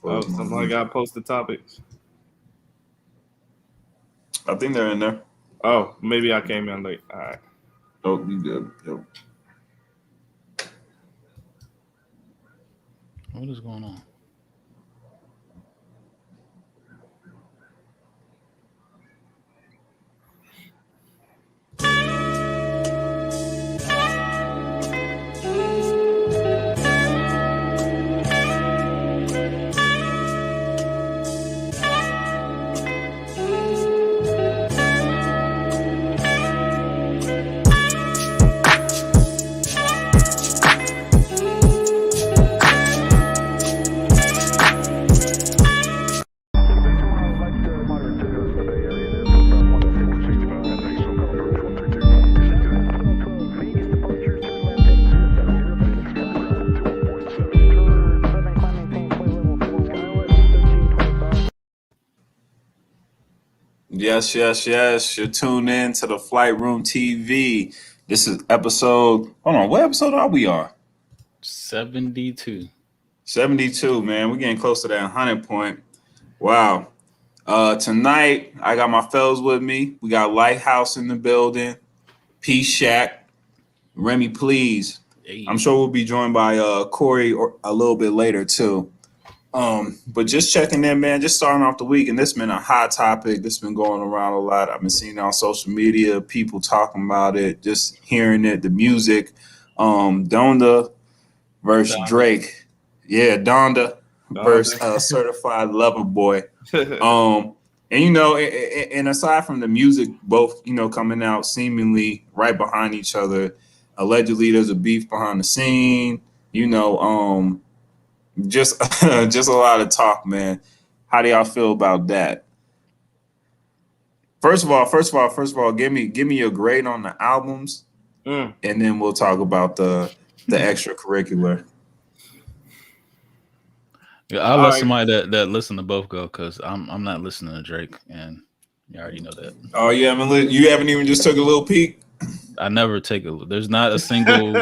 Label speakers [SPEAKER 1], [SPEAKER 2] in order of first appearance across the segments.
[SPEAKER 1] Oh, somebody got posted topics.
[SPEAKER 2] I think they're in there.
[SPEAKER 1] Oh, maybe I came in late. All right.
[SPEAKER 2] Oh, you good. Yep.
[SPEAKER 3] What is going on?
[SPEAKER 2] Yes, yes, yes. You're tuned in to the Flight Room TV. This is episode. Hold on, what episode are we on?
[SPEAKER 3] 72.
[SPEAKER 2] 72, man. We're getting close to that 100 point. Wow. Tonight, I got my fellows with me. We got Lighthouse in the building, P Shack, Remy Please.
[SPEAKER 3] Hey.
[SPEAKER 2] I'm sure we'll be joined by Corey a little bit later, too. But just checking in, man, just starting off the week, and this has been a hot topic. This has been going around a lot. I've been seeing it on social media, people talking about it, just hearing it, the music. Donda versus Drake. Yeah, Donda versus Certified Lover Boy. And and aside from the music, both, coming out seemingly right behind each other, allegedly there's a beef behind the scene, just just a lot of talk, man. How do y'all feel about that? First of all, give me your grade on the albums, and then we'll talk about the extracurricular.
[SPEAKER 3] Yeah, I'll let somebody that listen to both go, because I'm not listening to Drake, and you already know that.
[SPEAKER 2] Oh, you haven't even just took a little peek?
[SPEAKER 3] I never take there's not a single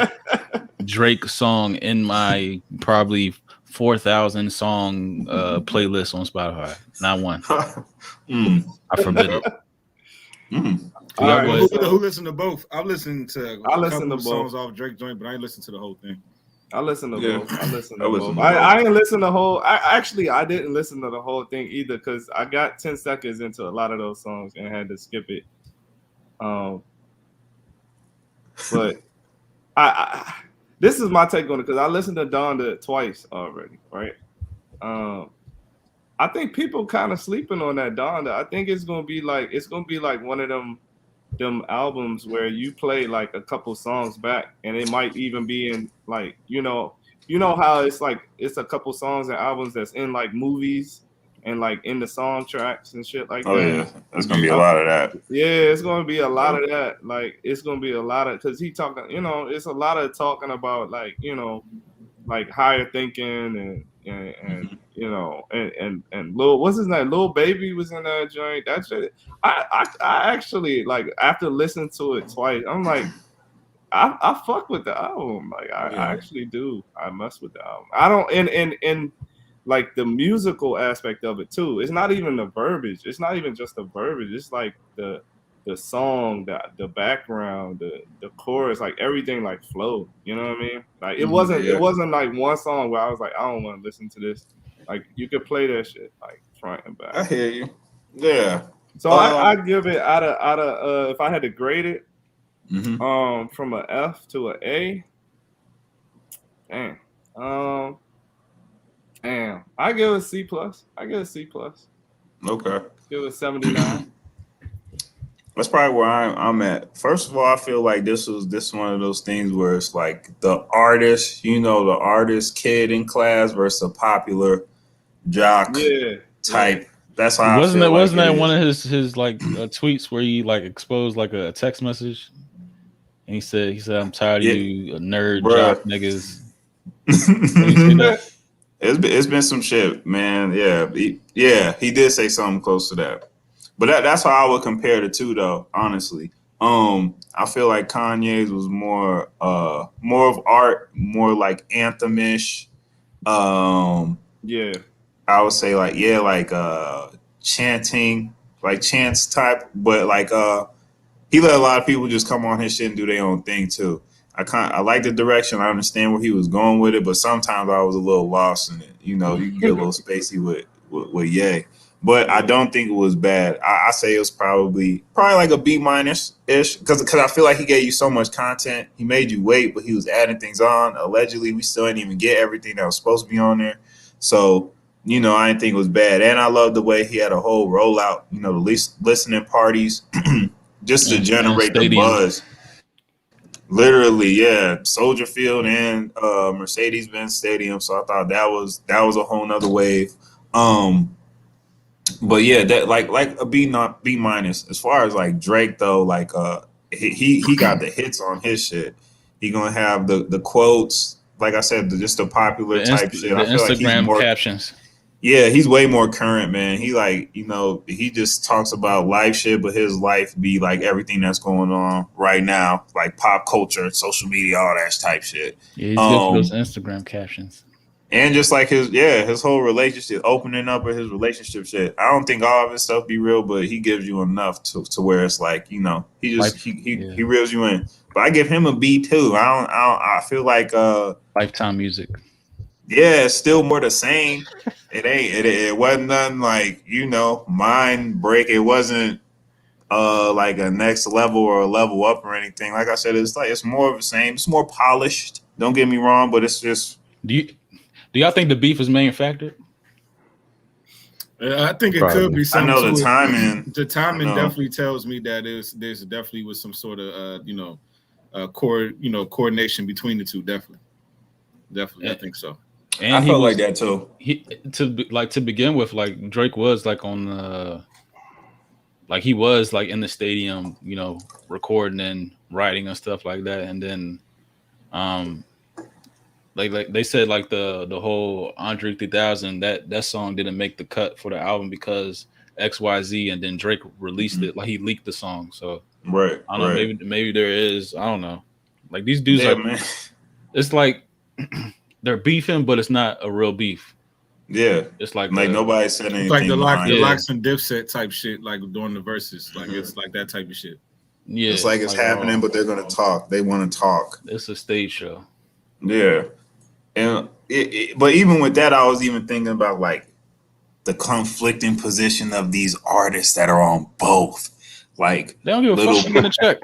[SPEAKER 3] Drake song in my probably 4,000 song playlist on Spotify. Not one. I forbid it.
[SPEAKER 4] Who listened to both? I've listened to a couple of songs off Drake joint, but I ain't listened to the whole thing.
[SPEAKER 1] I listened to both. I ain't listened to the whole. I didn't listen to the whole thing either, because I got 10 seconds into a lot of those songs and had to skip it. But this is my take on it, because I listened to Donda twice already, right? I think people kind of sleeping on that Donda. I think it's gonna be like one of them albums where you play like a couple songs back, and it might even be in like how it's like it's a couple songs and albums that's in like movies and like in the soundtracks and shit like that.
[SPEAKER 2] Yeah, there's gonna be a lot of that.
[SPEAKER 1] Yeah, it's gonna be a lot of that. Like it's gonna be a lot of, because he talking, it's a lot of talking about like like higher thinking and Lil, what's his name? Lil Baby was in that joint. That shit. I actually, like, after listening to it twice, I'm like, I fuck with the album. Like I actually do. I mess with the album. I don't and like the musical aspect of it too. It's not even the verbiage. It's not even just the verbiage. It's like the song, the background, the chorus, like everything like flowed. You know what I mean? Like it wasn't like one song where I was like, I don't want to listen to this. Like you could play that shit like front and back.
[SPEAKER 2] I hear you. Yeah.
[SPEAKER 1] So I give it out of if I had to grade it, from an F to an A. Damn. I give it a C plus.
[SPEAKER 2] Okay.
[SPEAKER 1] Give it 79.
[SPEAKER 2] That's probably where I'm at. First of all, I feel like this is one of those things where it's like the artist, the artist kid in class versus a popular jock type. That's how
[SPEAKER 3] wasn't
[SPEAKER 2] I
[SPEAKER 3] that
[SPEAKER 2] feel
[SPEAKER 3] wasn't
[SPEAKER 2] like
[SPEAKER 3] that one of his like tweets where he like exposed like a text message, and he said I'm tired of you nerd jock niggas.
[SPEAKER 2] It's been some shit, man. Yeah, he did say something close to that. But that's how I would compare the two, though. Honestly, I feel like Kanye's was more of art, more like anthem-ish. I would say like chanting, like chants type, but like he let a lot of people just come on his shit and do their own thing too. I like the direction. I understand where he was going with it, but sometimes I was a little lost in it. You know, you can get a little spacey with Ye. But I don't think it was bad. I say it was probably like a B minus ish because I feel like he gave you so much content. He made you wait, but he was adding things on. Allegedly, we still didn't even get everything that was supposed to be on there. So I didn't think it was bad, and I love the way he had a whole rollout. The least listening parties just to generate the buzz. Literally, yeah, Soldier Field and Mercedes-Benz Stadium. So I thought that was a whole nother wave. But yeah, that like a B minus. As far as like Drake though, like he got the hits on his shit. He gonna have the quotes. Like I said, just the popular type shit. I feel
[SPEAKER 3] Instagram
[SPEAKER 2] like he's more
[SPEAKER 3] captions.
[SPEAKER 2] Yeah, he's way more current, man. He like, he just talks about life shit, but his life be like everything that's going on right now, like pop culture, social media, all that type shit.
[SPEAKER 3] Yeah, he's good for those Instagram captions.
[SPEAKER 2] And just like his whole relationship, opening up with his relationship shit. I don't think all of his stuff be real, but he gives you enough to where it's like, he reels you in. But I give him a B too. I feel like
[SPEAKER 3] Lifetime music.
[SPEAKER 2] Yeah, it's still more the same. It wasn't nothing like, mind break. It wasn't like a next level or a level up or anything. Like I said, it's more of the same. It's more polished. Don't get me wrong, but it's just
[SPEAKER 3] Do y'all think the beef is manufactured?
[SPEAKER 4] I think it could be something.
[SPEAKER 2] I know the timing.
[SPEAKER 4] The timing definitely tells me that there's definitely was some sort of coordination between the two. Definitely, I think so.
[SPEAKER 2] And I felt like that too.
[SPEAKER 3] To begin with, like Drake was like on like he was like in the stadium, recording and writing and stuff like that, and then like they said, like the whole Andre 3000 that song didn't make the cut for the album because XYZ, and then Drake released it, like he leaked the song. So
[SPEAKER 2] right,
[SPEAKER 3] I don't know, maybe there is, I don't know, like these dudes man. It's like they're beefing, but it's not a real beef.
[SPEAKER 2] Yeah,
[SPEAKER 3] it's like
[SPEAKER 2] nobody said anything. It's
[SPEAKER 4] like the Locks and Dipset type shit, like during the verses, like it's like that type of shit.
[SPEAKER 3] Yeah,
[SPEAKER 2] it's like it's happening, but they're gonna talk. They want to talk.
[SPEAKER 3] It's a stage show.
[SPEAKER 2] Yeah. And but even with that, I was even thinking about like the conflicting position of these artists that are on both. Like
[SPEAKER 3] they don't give a fuck about the check.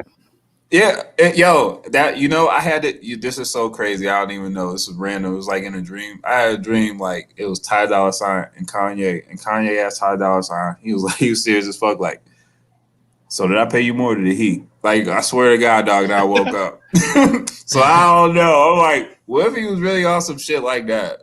[SPEAKER 2] Yeah, that I had it. This is so crazy. I don't even know. This was random. It was like in a dream. I had a dream like it was Ty Dolla $ign and Kanye asked Ty Dolla $ign. He was serious as fuck. Like, so did I pay you more, or did he? Like, I swear to God, dog, that I woke up. So I don't know. I'm like, what if he was really on some shit like that?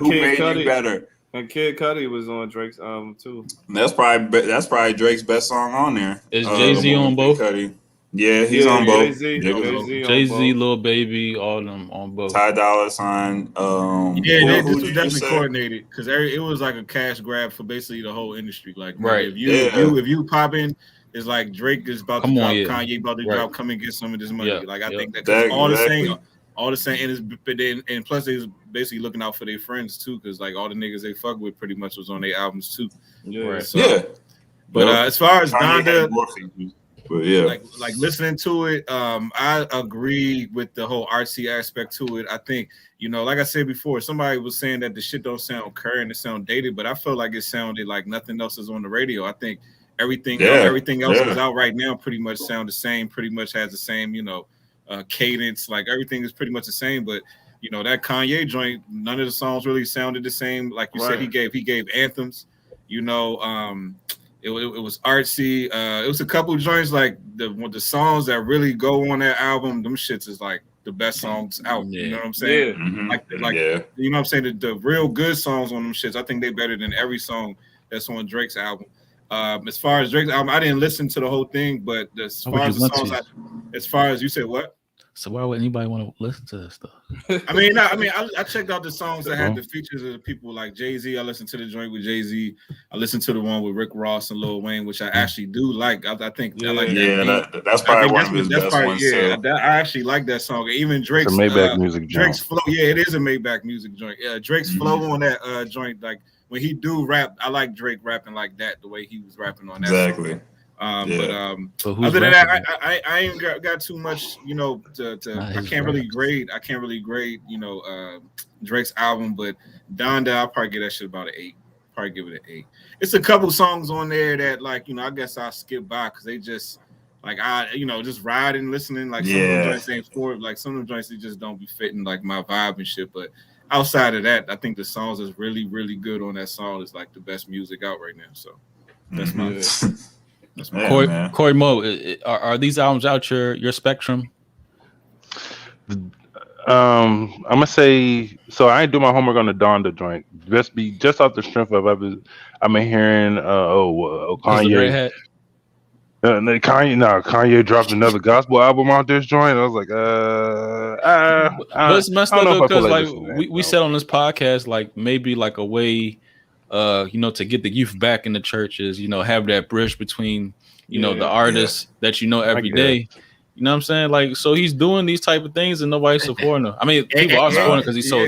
[SPEAKER 2] Who made you better?
[SPEAKER 1] And Kid Cudi was on Drake's album too.
[SPEAKER 2] That's probably Drake's best song on there.
[SPEAKER 3] Is Jay-Z on both?
[SPEAKER 2] Cudi. Yeah, he's on both.
[SPEAKER 3] Jay-Z, Lil Baby, all of them on both.
[SPEAKER 2] Ty Dolla $ign.
[SPEAKER 4] This was definitely coordinated because it was like a cash grab for basically the whole industry. Like,
[SPEAKER 3] right,
[SPEAKER 4] if you pop in, it's like Drake is about to drop, Kanye about to drop, come and get some of this money. Like I think that all the same, and plus they was basically looking out for their friends too, because like all the niggas they fuck with pretty much was on their albums too. But as far as Donda.
[SPEAKER 2] But yeah,
[SPEAKER 4] like listening to it, I agree with the whole artsy aspect to it. I think, like I said before, somebody was saying that the shit don't sound current, it sound dated, but I felt like it sounded like nothing else is on the radio. I think everything else is out right now pretty much sound the same, pretty much has the same, cadence, like everything is pretty much the same. But that Kanye joint, none of the songs really sounded the same. Like you said, he gave anthems, It was artsy. It was a couple of joints like the songs that really go on that album. Them shits is like the best songs out. You know what I'm saying?
[SPEAKER 1] Yeah.
[SPEAKER 4] Mm-hmm. You know what I'm saying? The real good songs on them shits, I think they better than every song that's on Drake's album. As far as Drake's album, I didn't listen to the whole thing, but as far as you said, what?
[SPEAKER 3] So why would anybody want to listen to this stuff?
[SPEAKER 4] I checked out the songs that had the features of the people like Jay-Z. I listened to the joint with Jay-Z. I listened to the one with Rick Ross and Lil Wayne, which I actually do like. I think I like that.
[SPEAKER 2] Yeah, that's probably one of his best ones too.
[SPEAKER 4] I actually like that song. Even Drake's
[SPEAKER 5] Maybach music
[SPEAKER 4] Drake's
[SPEAKER 5] joint.
[SPEAKER 4] flow. Yeah, it is a Maybach music joint. Drake's flow on that joint, like when he do rap, I like Drake rapping like that, the way he was rapping on that
[SPEAKER 2] exactly.
[SPEAKER 4] song.
[SPEAKER 3] So
[SPEAKER 4] Other than that, I ain't got too much, I can't really grade, Drake's album, but Donda, I'll probably give that shit about an 8. Probably give it an 8. It's a couple songs on there that, like, I guess I'll skip by because they just like just riding, listening. Like some of the joints ain't for like some of the joints they just don't be fitting like my vibe and shit. But outside of that, I think the songs is really, really good on that song. Is like the best music out right now. So that's my. That's my
[SPEAKER 3] Corey Mo, are these albums out your spectrum?
[SPEAKER 5] I'm gonna say so. I ain't do my homework on the Donda joint. Just off the strength of I've been hearing Kanye. Kanye dropped another gospel album out this joint. I was like,
[SPEAKER 3] but it's messed up because like we said on this podcast, like maybe like a way. To get the youth back in the churches, have that bridge between, the artists that every day. You know what I'm saying? Like, so he's doing these type of things and nobody's supporting him. I mean, people are supporting because he's so.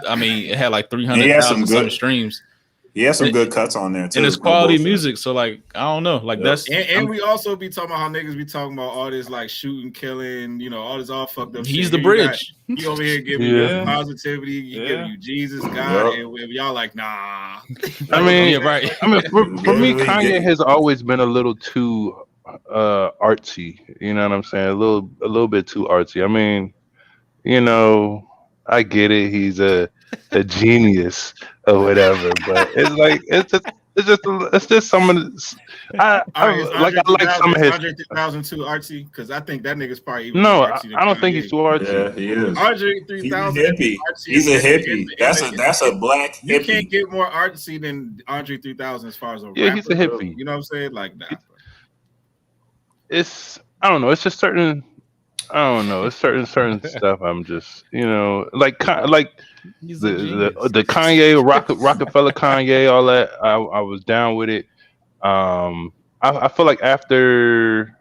[SPEAKER 3] I mean, it had like 300,000 streams.
[SPEAKER 2] He has some good cuts on there too,
[SPEAKER 3] and it's quality music. So like, I don't know, like that's.
[SPEAKER 4] And we also be talking about how niggas be talking about all this like shooting, killing, all this all fucked up.
[SPEAKER 3] He's
[SPEAKER 4] shit.
[SPEAKER 3] the bridge.
[SPEAKER 4] He over here giving you positivity, giving you Jesus, God, and y'all like, nah.
[SPEAKER 5] I mean,
[SPEAKER 3] yeah, right.
[SPEAKER 5] I mean, for me, Kanye has always been a little too artsy. You know what I'm saying? A little bit too artsy. I mean, I get it. He's a genius or whatever, but it's like it's just some of the. I like some of his.
[SPEAKER 4] Andre 3002 artsy because I think that nigga's probably even
[SPEAKER 5] artsy. I don't think he's too artsy.
[SPEAKER 2] Yeah, he is.
[SPEAKER 4] Andre 3000.
[SPEAKER 2] He's a hippie. That's a black hippie.
[SPEAKER 4] You can't get more artsy than Andre 3000 as far as a rapper.
[SPEAKER 5] Yeah, he's a hippie.
[SPEAKER 4] You know what I'm saying? Like that.
[SPEAKER 5] I don't know. It's just certain. I don't know. It's certain stuff. I'm just like the Kanye Rockefeller Kanye, all that. I was down with it. I feel like after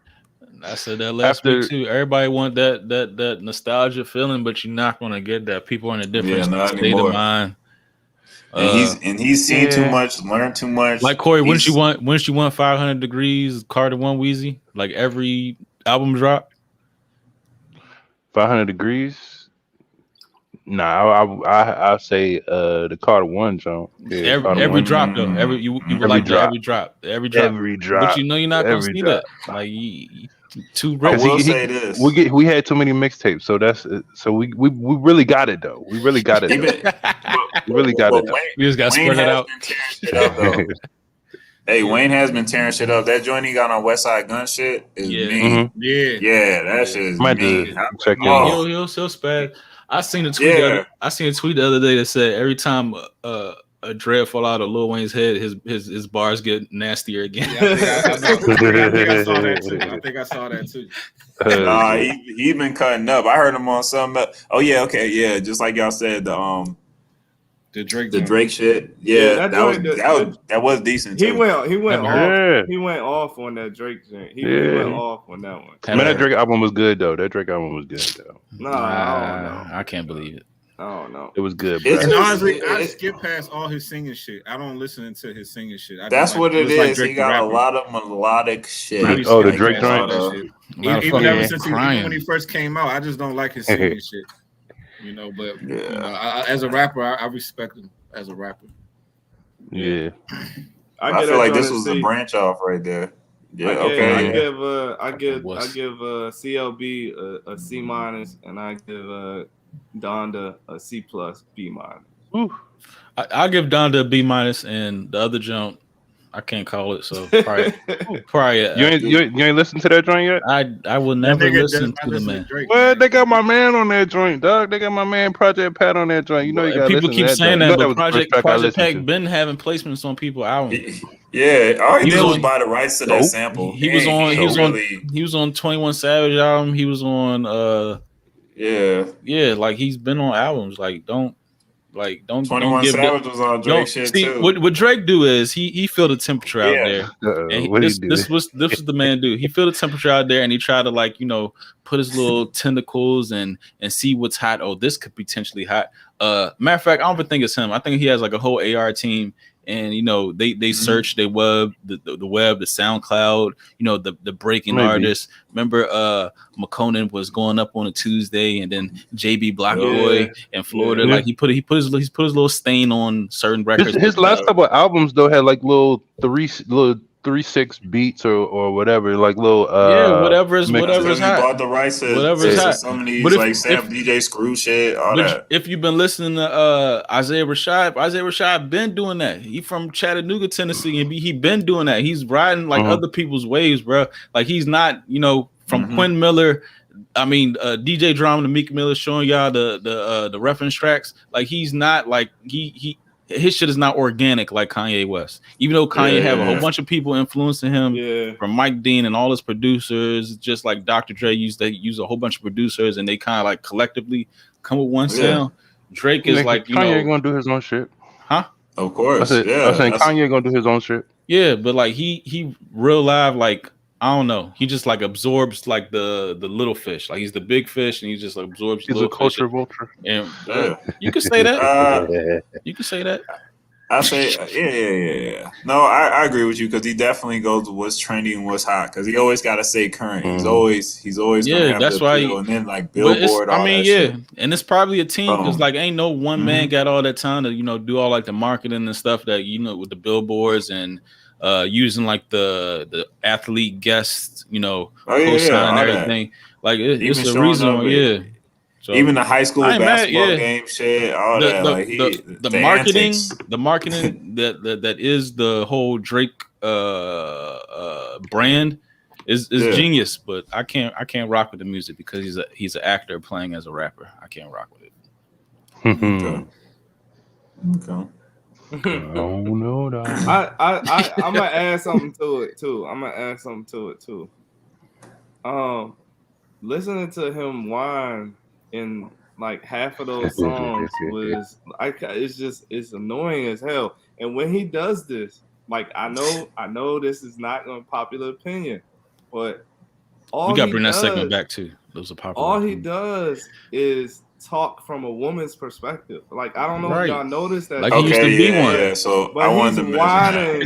[SPEAKER 3] I said that last week too. Everybody want that nostalgia feeling, but you're not gonna get that. People are in a different state of mind.
[SPEAKER 2] And he's seen too much, learned too much.
[SPEAKER 3] Like Corey, wouldn't you want 500 Degrees, Carter One, Wheezy? Like every album drop.
[SPEAKER 5] 500 Degrees. Nah, I'll say the Carter One jump.
[SPEAKER 3] Yeah, every drop though. Every drop.
[SPEAKER 5] Every drop.
[SPEAKER 3] But you're not gonna see that. Like too.
[SPEAKER 2] I will say this:
[SPEAKER 5] we had too many mixtapes, so we really got it though. We really got it. We really got it.
[SPEAKER 3] We just got to spread it out.
[SPEAKER 2] Hey, Wayne has been tearing shit up. That joint he got on West Side Gun shit is mean.
[SPEAKER 5] Mm-hmm.
[SPEAKER 2] Yeah, that shit is mean.
[SPEAKER 5] Check
[SPEAKER 3] He'll spaz. I seen a tweet. I seen a tweet the other day that said every time a dread fall out of Lil Wayne's head, his bars get nastier again.
[SPEAKER 4] Yeah, I saw that too.
[SPEAKER 2] Nah, he been cutting up. I heard him on some. Oh yeah, okay, yeah. Just like y'all said, the Drake shit. Yeah, that was decent.
[SPEAKER 1] He went off. He went off on that Drake thing. He went off on that one.
[SPEAKER 5] Man, that Drake album was good though. That Drake album was good though.
[SPEAKER 1] Nah, I don't know.
[SPEAKER 3] I can't believe it.
[SPEAKER 1] I don't know.
[SPEAKER 5] It was good.
[SPEAKER 4] And honestly, I skip past all his singing shit. I don't listen to his singing shit.
[SPEAKER 2] That's what it is. He got a lot of melodic shit.
[SPEAKER 5] The Drake joint.
[SPEAKER 4] Even ever since when he first came out, I just don't like his singing shit. But as a rapper, I respect him as a rapper.
[SPEAKER 5] Yeah.
[SPEAKER 2] I feel like this was a branch off right there. Yeah,
[SPEAKER 1] I give CLB a C-, and I give Donda a C+, B-.
[SPEAKER 3] I'll give Donda a B-, and the other jump I can't call it, so probably
[SPEAKER 5] you ain't listened to that joint yet?
[SPEAKER 3] I will never listen to the man.
[SPEAKER 5] Well, they got my man on that joint, dog. They got my man Project Pat on that joint. You know, you got
[SPEAKER 3] people keep saying that, but Project
[SPEAKER 5] Pat
[SPEAKER 3] been having placements on people albums.
[SPEAKER 2] Yeah, all he did was buy the rights to that sample.
[SPEAKER 3] He was on 21 Savage album. He was on Yeah, like he's been on albums. Like don't
[SPEAKER 2] 21
[SPEAKER 3] give the
[SPEAKER 2] Savage was on Drake
[SPEAKER 3] don't
[SPEAKER 2] shit
[SPEAKER 3] see
[SPEAKER 2] too.
[SPEAKER 3] what Drake do is he feel the temperature out
[SPEAKER 2] Yeah.
[SPEAKER 3] there. And
[SPEAKER 5] What do you do?
[SPEAKER 3] this was the man do. He feel the temperature out there and he try to like, put his little tentacles and see what's hot. Oh, this could potentially hot. Matter of fact, I don't even think it's him. I think he has like a whole AR team. And they search, they web the web, the SoundCloud, the breaking
[SPEAKER 5] Maybe.
[SPEAKER 3] artists. Remember, McConan was going up on a Tuesday, and then JB Blackboy in Florida,
[SPEAKER 5] Yeah.
[SPEAKER 3] like he put his little stain on certain records.
[SPEAKER 5] His last couple of albums though had like little 3/6 beats or whatever, like little
[SPEAKER 3] whatever's
[SPEAKER 2] Because
[SPEAKER 3] hot.
[SPEAKER 2] we bought the rights to
[SPEAKER 3] Whatever's hot.
[SPEAKER 2] some of these,
[SPEAKER 3] But if-
[SPEAKER 2] like Sam
[SPEAKER 3] if-
[SPEAKER 2] DJ Screw shit, all that.
[SPEAKER 3] If you've been listening to Isaiah Rashad been doing that. He from Chattanooga, Tennessee, and he been doing that. He's riding like other people's waves, bro. Like he's not, from Quinn Miller. I mean, DJ Drama to Meek Miller showing y'all the reference tracks. Like he's not like his shit is not organic like Kanye West. Even though Kanye have a whole bunch of people influencing him, from Mike Dean and all his producers, just like Dr. Dre used a whole bunch of producers, and they kind of like collectively come with one sound. Drake is like,
[SPEAKER 5] Kanye gonna do his own shit,
[SPEAKER 3] huh?
[SPEAKER 2] Of course,
[SPEAKER 5] I saying Kanye gonna do his own shit.
[SPEAKER 3] Yeah, but like he real live, like I don't know, he just like absorbs like the little fish, like he's the big fish, and he just like absorbs.
[SPEAKER 5] He's a culture vulture.
[SPEAKER 3] And you can say that. You can say that.
[SPEAKER 2] I say, yeah. No, I agree with you because he definitely goes to what's trending and what's hot because he always got to stay current. He's always gonna have
[SPEAKER 3] that's
[SPEAKER 2] the
[SPEAKER 3] why.
[SPEAKER 2] appeal, and then like Billboard.
[SPEAKER 3] I mean,
[SPEAKER 2] shit.
[SPEAKER 3] and it's probably a team because like ain't no one man got all that time to do all like the marketing and stuff that with the billboards and using like the athlete guests, co-sign and everything. Like it's a reason, So,
[SPEAKER 2] even the high school basketball
[SPEAKER 3] mad,
[SPEAKER 2] game shit, all that. Like
[SPEAKER 3] the marketing that is the whole Drake brand is genius. But I can't rock with the music because he's an actor playing as a rapper. I can't rock with it.
[SPEAKER 2] Okay.
[SPEAKER 5] Oh no, dog.
[SPEAKER 1] I'm gonna add something to it too. Listening to him whine in like half of those songs was it's annoying as hell. And when he does this, like I know this is not a popular opinion, but
[SPEAKER 3] we gotta bring that segment back too. Those are popular.
[SPEAKER 1] All he does is talk from a woman's perspective. Like I don't know if y'all noticed that.
[SPEAKER 3] Like he used to be one.
[SPEAKER 2] Yeah, so
[SPEAKER 1] but
[SPEAKER 2] I wanted to
[SPEAKER 1] whining.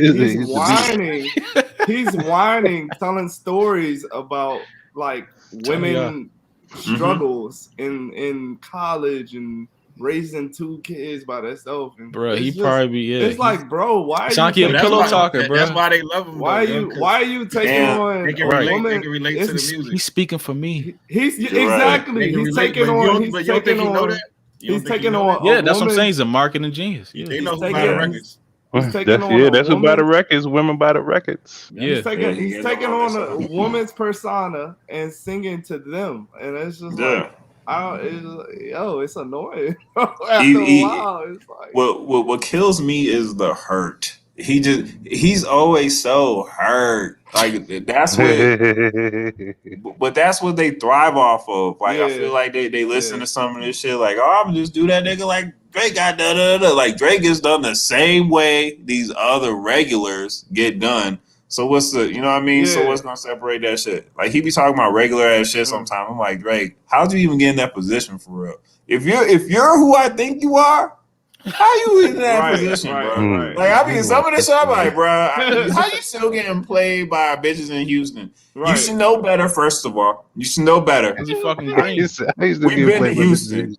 [SPEAKER 1] He's whining, telling stories about like women struggles in college and raising 2 kids by themselves.
[SPEAKER 3] Bro, he probably be
[SPEAKER 1] It's like, bro, why?
[SPEAKER 3] Sound like a pillow talker, bro.
[SPEAKER 4] That's why they love him.
[SPEAKER 1] Why are you taking on?
[SPEAKER 4] They can relate to the music.
[SPEAKER 3] He's speaking for me.
[SPEAKER 1] He's exactly. He's taking on. He's taking on. He's taking on.
[SPEAKER 3] Yeah, that's what I'm saying. He's a marketing genius. Yeah.
[SPEAKER 4] They know who buy the records.
[SPEAKER 5] That's who buy the records. Women buy the records.
[SPEAKER 1] Yeah, he's taking on a woman's persona and singing to them, and it's just like, it's annoying. After a while, it's like
[SPEAKER 2] what kills me is the hurt. He's always so hurt. Like that's what, but that's what they thrive off of. Like I feel like they listen to some of this shit. Like, oh, I'm just do that nigga like Drake got da. Like Drake gets done the same way these other regulars get done. So what's the, you know what I mean? So what's gonna separate that shit? Like he be talking about regular ass shit sometimes. I'm like, Drake, how'd you even get in that position for real? If you're who I think you are, how you in that position, bro? Like I mean, some of this shit, I'm like, bro, how you still getting played by bitches in Houston? Right. You should know better. First of all, you should know better.
[SPEAKER 3] Because he fucking green.
[SPEAKER 2] We've been to Houston.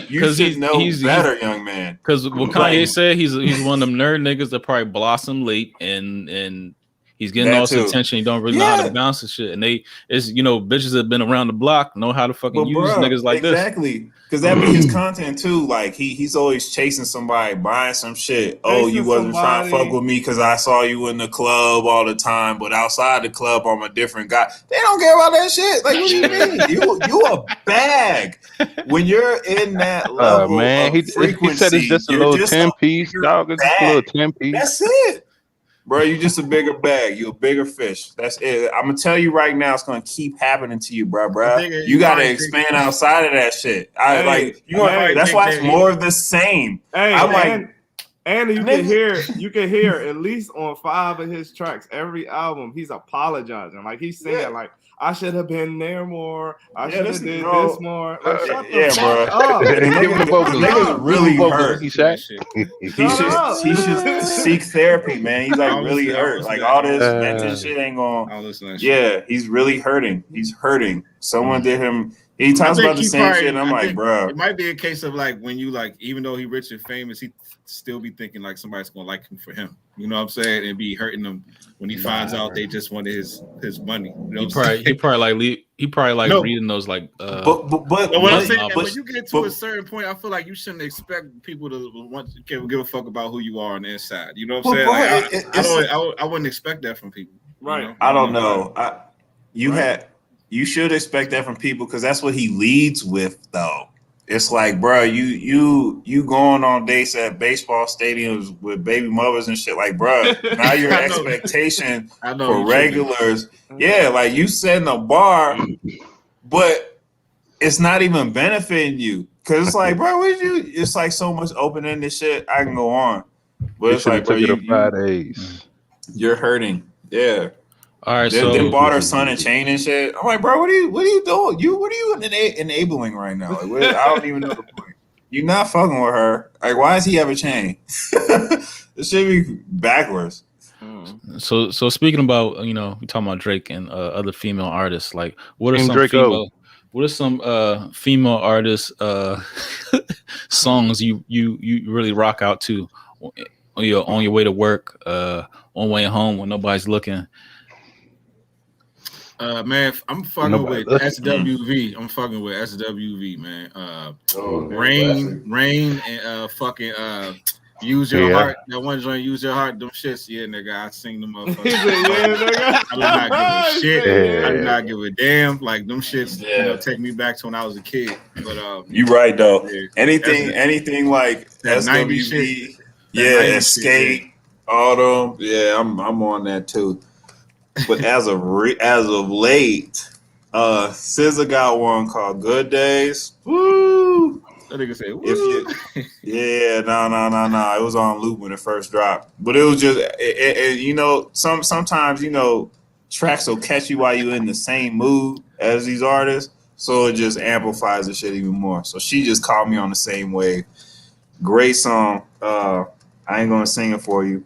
[SPEAKER 2] You should know better, young man.
[SPEAKER 3] Because what Kanye said, he's one of them nerd niggas that probably blossom late and he's getting all this attention. He don't really know how to bounce and shit. And it's bitches that have been around the block know how to fucking use niggas like this.
[SPEAKER 2] Exactly. Because that be his content too. Like he's always chasing somebody, buying some shit. Oh, you wasn't trying to fuck with me because I saw you in the club all the time, but outside the club I'm a different guy. They don't care about that shit. Like what do you mean? You a bag. When you're in that level of frequency,
[SPEAKER 5] he said it's just a little 10-piece, dog. It's just a little 10-piece.
[SPEAKER 2] That's it. Bro, you just a bigger bag. You a bigger fish. That's it. I'm gonna tell you right now, it's gonna keep happening to you, bro. You gotta expand outside of that shit. That's why it's more of the same.
[SPEAKER 1] Hey,
[SPEAKER 2] I'm like,
[SPEAKER 1] and you can hear at least on 5 of his tracks, every album, he's apologizing. Like he's saying, like, I should have been there more. I should have did this more. Like, shut the fuck up.
[SPEAKER 5] Give him the vocals.
[SPEAKER 2] Niggas really hurt.
[SPEAKER 5] He
[SPEAKER 2] should seek therapy, man. He's like really hurt. Like all this mental shit ain't going. Yeah, he's really hurting. He's hurting. Someone did him. He talks about the same shit. And I'm like, bro.
[SPEAKER 4] It might be a case of like when you like, even though he rich and famous, he still be thinking like somebody's gonna like him for him. You know what I'm saying? And be hurting him when he finds out they just wanted his money. You know
[SPEAKER 3] he probably like reading those like.
[SPEAKER 4] But what I'm saying, when you get to a certain point, I feel like you shouldn't expect people to give a fuck about who you are on the inside. You know what I'm saying? Like, I wouldn't expect that from people.
[SPEAKER 1] Right.
[SPEAKER 4] You know?
[SPEAKER 2] I don't know. You should expect that from people because that's what he leads with, though. It's like, bro, you going on dates at baseball stadiums with baby mothers and shit. Like, bro, now your expectation for regulars, like you setting a bar, but it's not even benefiting you because it's like, bro, it's like so much open-ended shit. I can go on, but it's like, bro, you're hurting, yeah.
[SPEAKER 3] All right,
[SPEAKER 2] they bought her son a chain and shit. I'm like, bro, what are you doing? What are you enabling right now? Like, I don't even know the point. You're not fucking with her. Like, why does he have a chain? It should be backwards.
[SPEAKER 3] So speaking about, we talking about Drake and other female artists. Like, what are some female artists songs you really rock out to on your way to work, on way home when nobody's looking?
[SPEAKER 4] Man, I'm fucking with SWV. I'm fucking with SWV, man. Rain, and fucking Use Your Heart. That one joint, Use Your Heart. Them shits, yeah, nigga. I sing them motherfuckers. I do not give a shit. I do not give a damn. Like them shits, take me back to when I was a kid. But
[SPEAKER 2] you right though. Yeah. Anything like SWV, Escape, Autumn. Yeah, I'm on that too. But as of late, SZA got one called Good Days. Woo!
[SPEAKER 4] That nigga say, woo.
[SPEAKER 2] No. It was on loop when it first dropped. But it was just, sometimes, tracks will catch you while you're in the same mood as these artists. So it just amplifies the shit even more. So she just caught me on the same wave. Great song. I ain't going to sing it for you.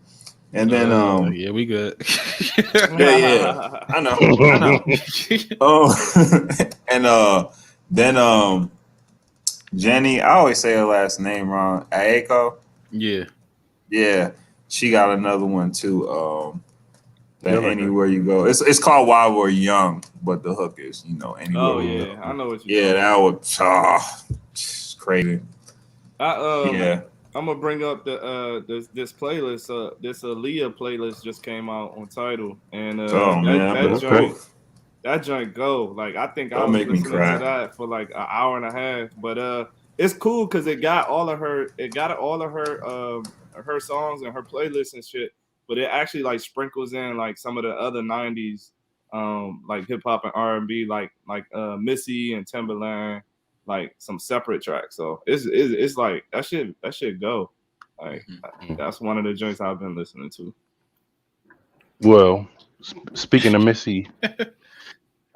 [SPEAKER 2] And then
[SPEAKER 3] yeah, we good.
[SPEAKER 2] yeah. I know. And then Jenny, I always say her last name wrong. Aiko. Yeah. She got another one too. Anywhere you go. It's called While We're Young, but the hook is, anywhere.
[SPEAKER 1] Oh yeah, I know what you.
[SPEAKER 2] Yeah, that was crazy.
[SPEAKER 1] I'm gonna bring up this playlist. This Aaliyah playlist just came out on Tidal, and that joint go. Like I think I was listening to that for like an hour and a half, but it's cool because it got all of her her songs and her playlists and shit. But it actually like sprinkles in like some of the other '90s like hip hop and R&B, like Missy and Timbaland. Like some separate tracks, so it's like that shit go. Like that's one of the joints I've been listening to.
[SPEAKER 5] Well, speaking of Missy,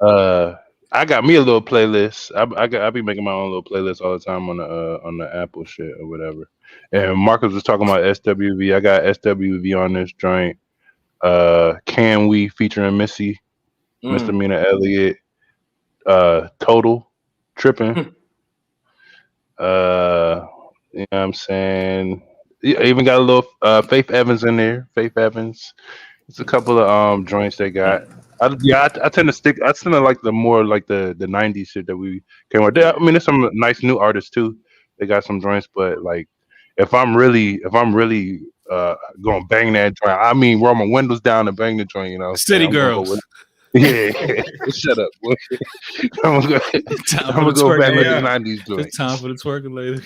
[SPEAKER 5] I got me a little playlist. I be making my own little playlist all the time on the Apple shit or whatever. And Marcus was talking about SWV. I got SWV on this joint. Can We featuring Missy, Misdemeanor Elliott, Total, Tripping. You know what I'm saying? I even got a little Faith Evans in there. Faith Evans. It's a couple of joints they got. I tend to like the more like the 90s shit that we came with. I mean, there's some nice new artists too. They got some joints, but like if I'm really gonna bang that joint, I mean roll my windows down and bang the joint,
[SPEAKER 3] City Girls.
[SPEAKER 5] Yeah, shut up, boy. I'm gonna go back with the 90s joint.
[SPEAKER 3] It's time for the twerking later.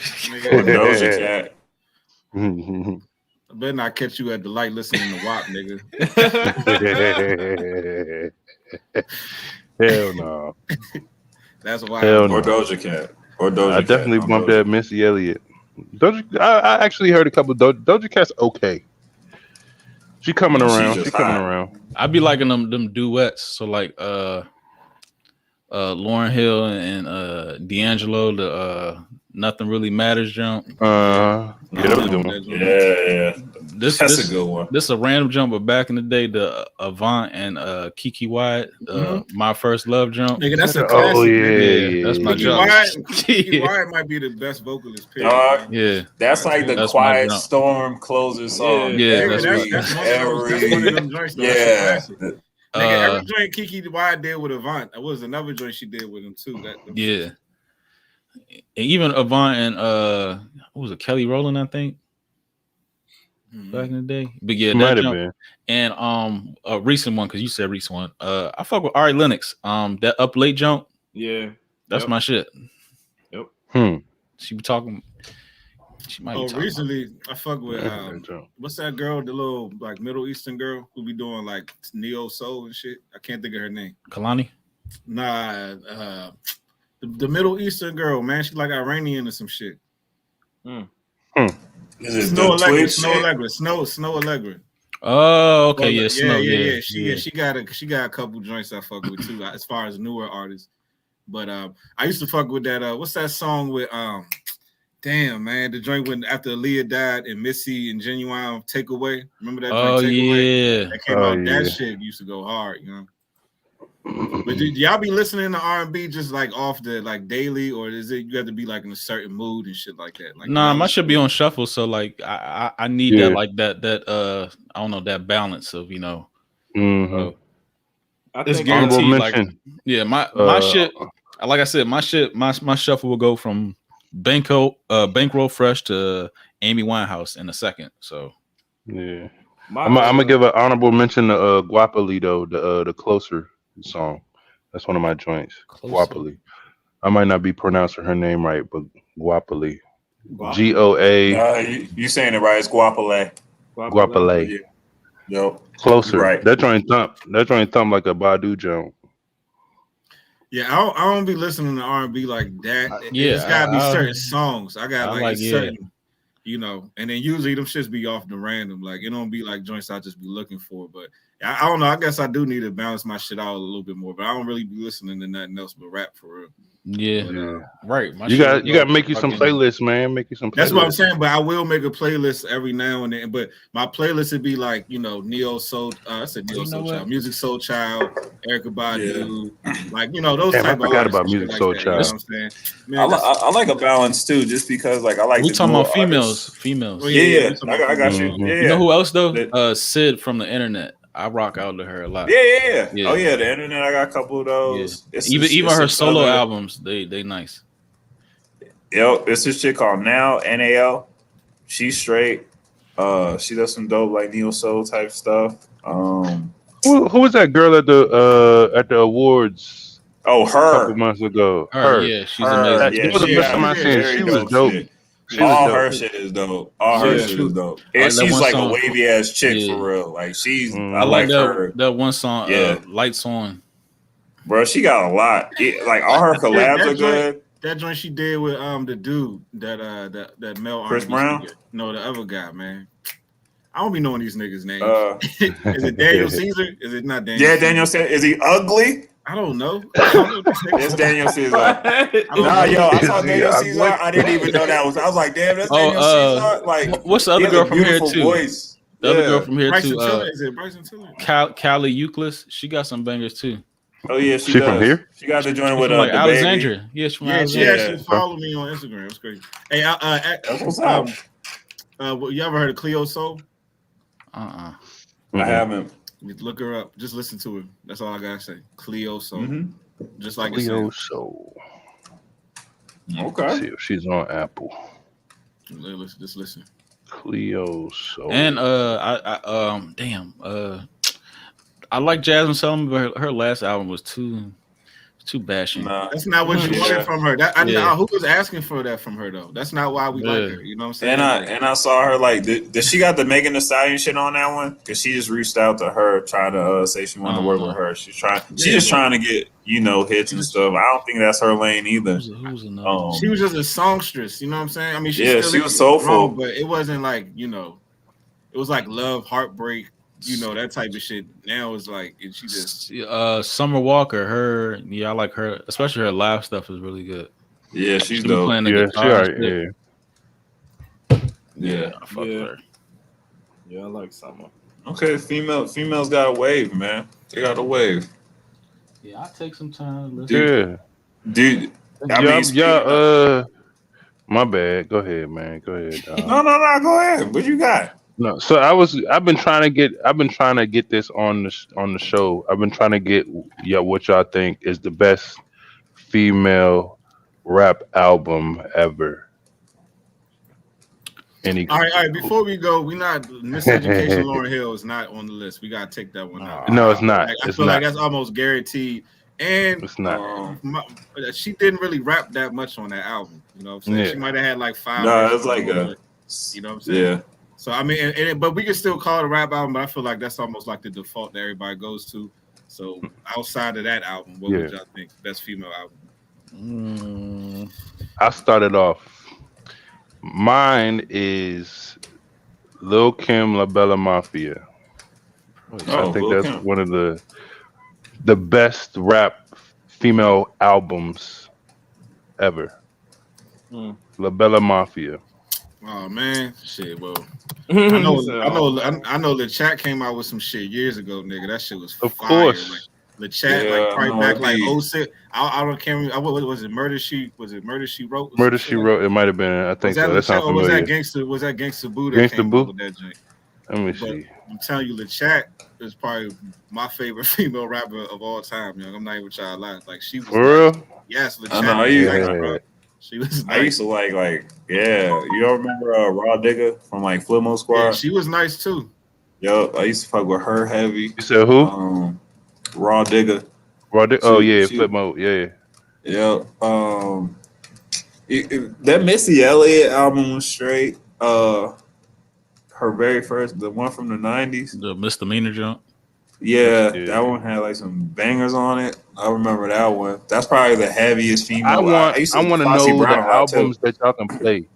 [SPEAKER 4] I better not catch you at the light listening to WAP, nigga.
[SPEAKER 5] Hell no.
[SPEAKER 4] That's why.
[SPEAKER 5] Hell
[SPEAKER 2] Or
[SPEAKER 5] no.
[SPEAKER 2] Doja Cat. Or Doja
[SPEAKER 5] I
[SPEAKER 2] Cat.
[SPEAKER 5] definitely
[SPEAKER 2] I'm
[SPEAKER 5] bumped
[SPEAKER 2] Doja.
[SPEAKER 5] that Missy Elliott. I actually heard a couple of Doja Cat's okay. She coming
[SPEAKER 2] Yeah, she's
[SPEAKER 5] around.
[SPEAKER 2] just
[SPEAKER 5] She coming
[SPEAKER 2] hot.
[SPEAKER 5] around.
[SPEAKER 3] I be liking them duets. So like Lauryn Hill and D'Angelo, the Nothing Really Matters jump.
[SPEAKER 5] Yeah, that was a good one.
[SPEAKER 2] Yeah.
[SPEAKER 3] This
[SPEAKER 2] That's a good one.
[SPEAKER 3] This is a random jump, but back in the day, the Avant and Kiki Wyatt, My First Love jump.
[SPEAKER 4] Nigga, that's a
[SPEAKER 5] Oh
[SPEAKER 4] classic.
[SPEAKER 5] yeah,
[SPEAKER 4] nigga.
[SPEAKER 5] yeah.
[SPEAKER 3] That's my
[SPEAKER 4] Kiki
[SPEAKER 3] jump.
[SPEAKER 4] Wyatt might be the best vocalist. Period.
[SPEAKER 2] Dog.
[SPEAKER 3] Yeah,
[SPEAKER 2] That's like the
[SPEAKER 3] That's my
[SPEAKER 2] Quiet
[SPEAKER 3] jump.
[SPEAKER 2] Storm closer song.
[SPEAKER 3] Yeah,
[SPEAKER 4] That's one of them joints. Though. That's a
[SPEAKER 2] Yeah.
[SPEAKER 4] classic. Nigga, every joint Kiki Wyatt did with Avant, that was another joint she did with him too.
[SPEAKER 3] Yeah. And even Avant and what was it, Kelly Rowland, I think, back in the day. But yeah,
[SPEAKER 5] Might
[SPEAKER 3] that
[SPEAKER 5] have
[SPEAKER 3] jump.
[SPEAKER 5] been.
[SPEAKER 3] And a recent one, because you said recent one. I fuck with Ari Lennox. That Up Late jump.
[SPEAKER 1] Yeah.
[SPEAKER 3] That's my shit.
[SPEAKER 1] Yep.
[SPEAKER 3] She be talking. She might be talking
[SPEAKER 4] recently I fuck with
[SPEAKER 5] That jump.
[SPEAKER 4] what's that girl, the little like Middle Eastern girl who be doing like neo soul and shit. I can't think of her name.
[SPEAKER 3] Kalani.
[SPEAKER 4] Nah, the Middle Eastern girl, man, she like Iranian or some shit.
[SPEAKER 2] Is it
[SPEAKER 4] Snow
[SPEAKER 2] the
[SPEAKER 4] Allegra,
[SPEAKER 2] Twitch
[SPEAKER 4] Snow
[SPEAKER 2] shit?
[SPEAKER 4] Allegra, Snow Allegra.
[SPEAKER 3] Oh, okay,
[SPEAKER 4] Well,
[SPEAKER 3] yeah, Snow, yeah.
[SPEAKER 4] She got a couple joints I fuck with too, as far as newer artists. But I used to fuck with that. What's that song with damn man, the joint when after Aaliyah died and Missy and Genuine Take Away. Remember that joint?
[SPEAKER 3] Oh
[SPEAKER 4] Take Away?
[SPEAKER 3] yeah.
[SPEAKER 4] That came out. That shit used to go hard, you know. But do y'all be listening to R&B just like off the like daily, or is it you have to be like in a certain mood and shit like that? Like,
[SPEAKER 3] Nah, my shit be on shuffle, so like I need that like that I don't know, that balance of it's guaranteed like my shit, like I said, my shuffle will go from Bankroll Fresh to Amy Winehouse in a second. So
[SPEAKER 5] yeah, I'm gonna give an honorable mention to Guapoli though, the Closer song. That's one of my joints. Guapoli. I might not be pronouncing her name right, but Guapoli. GOA.
[SPEAKER 2] You saying it right? It's Guapole.
[SPEAKER 5] Guapole.
[SPEAKER 2] Yeah. Yo.
[SPEAKER 5] Closer.
[SPEAKER 2] Right.
[SPEAKER 5] That joint thump. That joint thump like a Badu joint.
[SPEAKER 4] Yeah, I don't be listening to R&B like that.
[SPEAKER 3] Yeah,
[SPEAKER 4] It's gotta be certain songs. I got like certain, you know, and then usually them shits be off the random. Like it don't be like joints I just be looking for. But I don't know. I guess I do need to balance my shit out a little bit more. But I don't really be listening to nothing else but rap for real.
[SPEAKER 3] Yeah, right.
[SPEAKER 5] You got to make you some playlists, man. Make you some playlists.
[SPEAKER 4] That's what I'm saying. But I will make a playlist every now and then. But my playlist would be like, you know, Neo Soul. I said Neo Soul Child, Music Soul Child, Erykah Badu, like you know those type of.
[SPEAKER 5] I forgot about Music Soul Child.
[SPEAKER 4] You know what I'm saying?
[SPEAKER 2] Man, I like a balance too, just because like I like.
[SPEAKER 3] We talking about females.
[SPEAKER 2] Oh, yeah. I got you. Yeah.
[SPEAKER 3] You know who else though? Sid from the internet. I rock out to her a lot.
[SPEAKER 2] Yeah. Oh yeah, the internet. I got a couple of those.
[SPEAKER 3] Yeah. Even her solo albums, they nice.
[SPEAKER 2] Yo, it's this chick called NAL. She's straight. She does some dope like neo soul type stuff.
[SPEAKER 5] Who was that girl at the awards?
[SPEAKER 2] Oh, her.
[SPEAKER 5] A couple months ago.
[SPEAKER 3] Her. Yeah, she's amazing.
[SPEAKER 5] She was the best time I seen. She was dope.
[SPEAKER 2] All her shit is dope. All her shit is dope. And she's like a wavy ass chick for real. Like she's. I like her.
[SPEAKER 3] That one song. Lights On.
[SPEAKER 2] Bro, she got a lot. Like all her collabs are good.
[SPEAKER 4] That joint she did with the dude that Mel
[SPEAKER 2] Chris Brown.
[SPEAKER 4] No, the other guy, man. I don't be knowing these niggas' names. Is it Daniel Caesar? Is it not Daniel?
[SPEAKER 2] Yeah, Daniel Caesar. Is he ugly?
[SPEAKER 4] I don't know.
[SPEAKER 2] It's Daniel Caesar. Nah, yo, I saw Daniel Caesar. I didn't even know that was. I was like, damn, that's Daniel Caesar. Like,
[SPEAKER 3] what's the other girl from here too?
[SPEAKER 2] Voice.
[SPEAKER 3] The other girl from here
[SPEAKER 4] Bryson
[SPEAKER 3] too.
[SPEAKER 4] Tiller. Is it Bryson Tiller?
[SPEAKER 3] Callie Euclid. She got some bangers too.
[SPEAKER 2] Oh yeah, she
[SPEAKER 5] from here.
[SPEAKER 2] She got to join with
[SPEAKER 3] like
[SPEAKER 2] the
[SPEAKER 3] Alexandria.
[SPEAKER 2] baby.
[SPEAKER 3] Yeah, from
[SPEAKER 4] Alexandria. She actually followed me on Instagram. It's crazy. Hey,
[SPEAKER 2] what's up?
[SPEAKER 4] You ever heard of Cleo Soul?
[SPEAKER 2] I haven't.
[SPEAKER 4] Look her up. Just listen to her. That's all I gotta say. Cleo Soul. Just like
[SPEAKER 5] Cleo Soul.
[SPEAKER 2] Okay.
[SPEAKER 5] Let's see if she's on Apple.
[SPEAKER 4] Just listen.
[SPEAKER 5] Cleo Soul.
[SPEAKER 3] And I like Jasmine Sullivan, but her last album was too Too bashy.
[SPEAKER 2] Nah.
[SPEAKER 4] That's not what you wanted from her.
[SPEAKER 3] Yeah.
[SPEAKER 4] Who was asking for that from her though? That's not why we like her. You know what I'm saying?
[SPEAKER 2] And I saw her like, did she got the Megan Thee Stallion shit on that one? Because she just reached out to her trying to say she wanted to work with her. She's just trying to get hits and stuff. I don't think that's her lane either.
[SPEAKER 3] Who's
[SPEAKER 4] she was just a songstress. You know what I'm saying? I mean, she was
[SPEAKER 2] soulful,
[SPEAKER 4] wrong, but it wasn't like it was like love, heartbreak. That type of shit. Now it's like she just
[SPEAKER 3] Summer Walker. I like her, especially her live stuff is really good.
[SPEAKER 2] Yeah, she's dope.
[SPEAKER 3] Playing the guitar.
[SPEAKER 2] Yeah.
[SPEAKER 3] I fuck with her.
[SPEAKER 1] Yeah, I like Summer.
[SPEAKER 2] Okay, females got a wave, man. They got a wave.
[SPEAKER 3] Yeah, I take some time to listen.
[SPEAKER 2] Dude.
[SPEAKER 5] My bad. Go ahead, man. Go ahead.
[SPEAKER 2] No, go ahead. What you got?
[SPEAKER 5] No, so I've been trying to get this on the show. I've been trying to get what y'all think is the best female rap album ever.
[SPEAKER 4] All right. Before we go, we not Miseducation. Lauryn Hill is not on the list. We gotta take that one out.
[SPEAKER 5] No, it's not.
[SPEAKER 4] I feel like that's almost guaranteed. And
[SPEAKER 5] it's not.
[SPEAKER 4] She didn't really rap that much on that album. You know what I'm saying?
[SPEAKER 5] Yeah.
[SPEAKER 4] She might have had like 5.
[SPEAKER 2] No, it's like
[SPEAKER 4] you know what I'm saying?
[SPEAKER 2] Yeah.
[SPEAKER 4] So I mean, but we can still call it a rap album. But I feel like that's almost like the default that everybody goes to. So outside of that album, what would y'all think best female album?
[SPEAKER 5] I started off. Mine is Lil Kim, La Bella Mafia. I think that's one of the best rap female albums ever. La Bella Mafia.
[SPEAKER 4] Oh man, shit. Well, I know. The chat came out with some shit years ago, nigga. That shit was
[SPEAKER 5] of
[SPEAKER 4] fire.
[SPEAKER 5] course.
[SPEAKER 4] Like, the chat, back like 06. I don't care. What was it? Murder She? Was it Murder She Wrote?
[SPEAKER 5] Murder She Wrote. It might have been. I think so. That sounds familiar.
[SPEAKER 4] Was that Gangsta Boo?
[SPEAKER 5] Gangsta Boo.
[SPEAKER 4] With that joint?
[SPEAKER 5] Let me see.
[SPEAKER 4] I'm telling you, the chat is probably my favorite female rapper of all time. I'm not even trying to lie. Like she was.
[SPEAKER 5] For real?
[SPEAKER 4] Yes,
[SPEAKER 2] I know.
[SPEAKER 4] She was.
[SPEAKER 2] I used to like. You all remember Raw Digger from like Flipmo Squad?
[SPEAKER 4] Yeah, she was nice too.
[SPEAKER 2] Yo, I used to fuck with her heavy.
[SPEAKER 5] You said who?
[SPEAKER 2] Raw Digger.
[SPEAKER 5] Flipmo. Yeah.
[SPEAKER 2] Yeah. That Missy Elliott album was straight. Her very first, the one from the 90s.
[SPEAKER 3] The Misdemeanor jump.
[SPEAKER 2] Yeah, that one had like some bangers on it. I remember that one. That's probably the heaviest female.
[SPEAKER 5] I want to know the albums that y'all can play.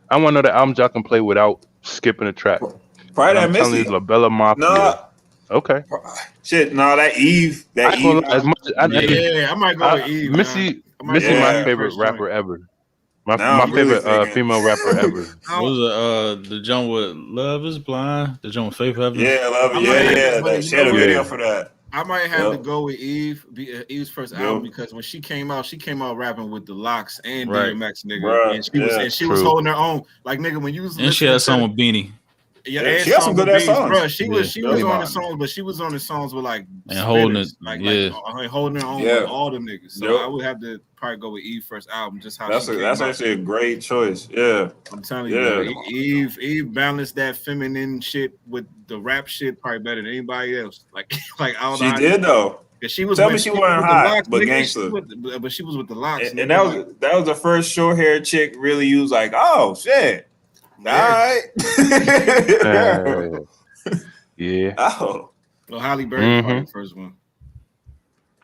[SPEAKER 5] I want to know the albums y'all can play without skipping a track.
[SPEAKER 2] Probably that Missy.
[SPEAKER 5] La Bella Mafia.
[SPEAKER 2] No.
[SPEAKER 5] Okay.
[SPEAKER 2] Shit, no, that Eve.
[SPEAKER 5] As much as
[SPEAKER 4] I might go with Eve.
[SPEAKER 5] Missy, my favorite rapper ever. My favorite female rapper ever.
[SPEAKER 3] What was the joint with Love Is Blind? The joint with Faith Evans?
[SPEAKER 2] Yeah, Love It. Yeah. She had a video for that.
[SPEAKER 4] I might have to go with Eve's first album because when she came out rapping with the Locks and DMX, nigga.
[SPEAKER 2] Bruh,
[SPEAKER 4] and she was holding her own. Like, nigga, when you was
[SPEAKER 3] and she had a song with Beanie.
[SPEAKER 2] Yeah, she got some good ass songs.
[SPEAKER 4] Bro, she was on the songs, but she was on the songs with like
[SPEAKER 3] and holding it,
[SPEAKER 4] holding her own with all them niggas. So I would have to probably go with Eve first album, just how
[SPEAKER 2] that's actually a great choice. Yeah,
[SPEAKER 4] I'm telling you, Eve balanced that feminine shit with the rap shit probably better than anybody else. Like I don't know.
[SPEAKER 2] She did though.
[SPEAKER 4] She was.
[SPEAKER 2] Tell me she wasn't hot, but gangster.
[SPEAKER 4] But she was with the Locks,
[SPEAKER 2] and that was the first short hair chick. Really, you was like, oh shit. All right.
[SPEAKER 5] Yeah.
[SPEAKER 2] Oh.
[SPEAKER 4] Well, Halle Berry probably the first one.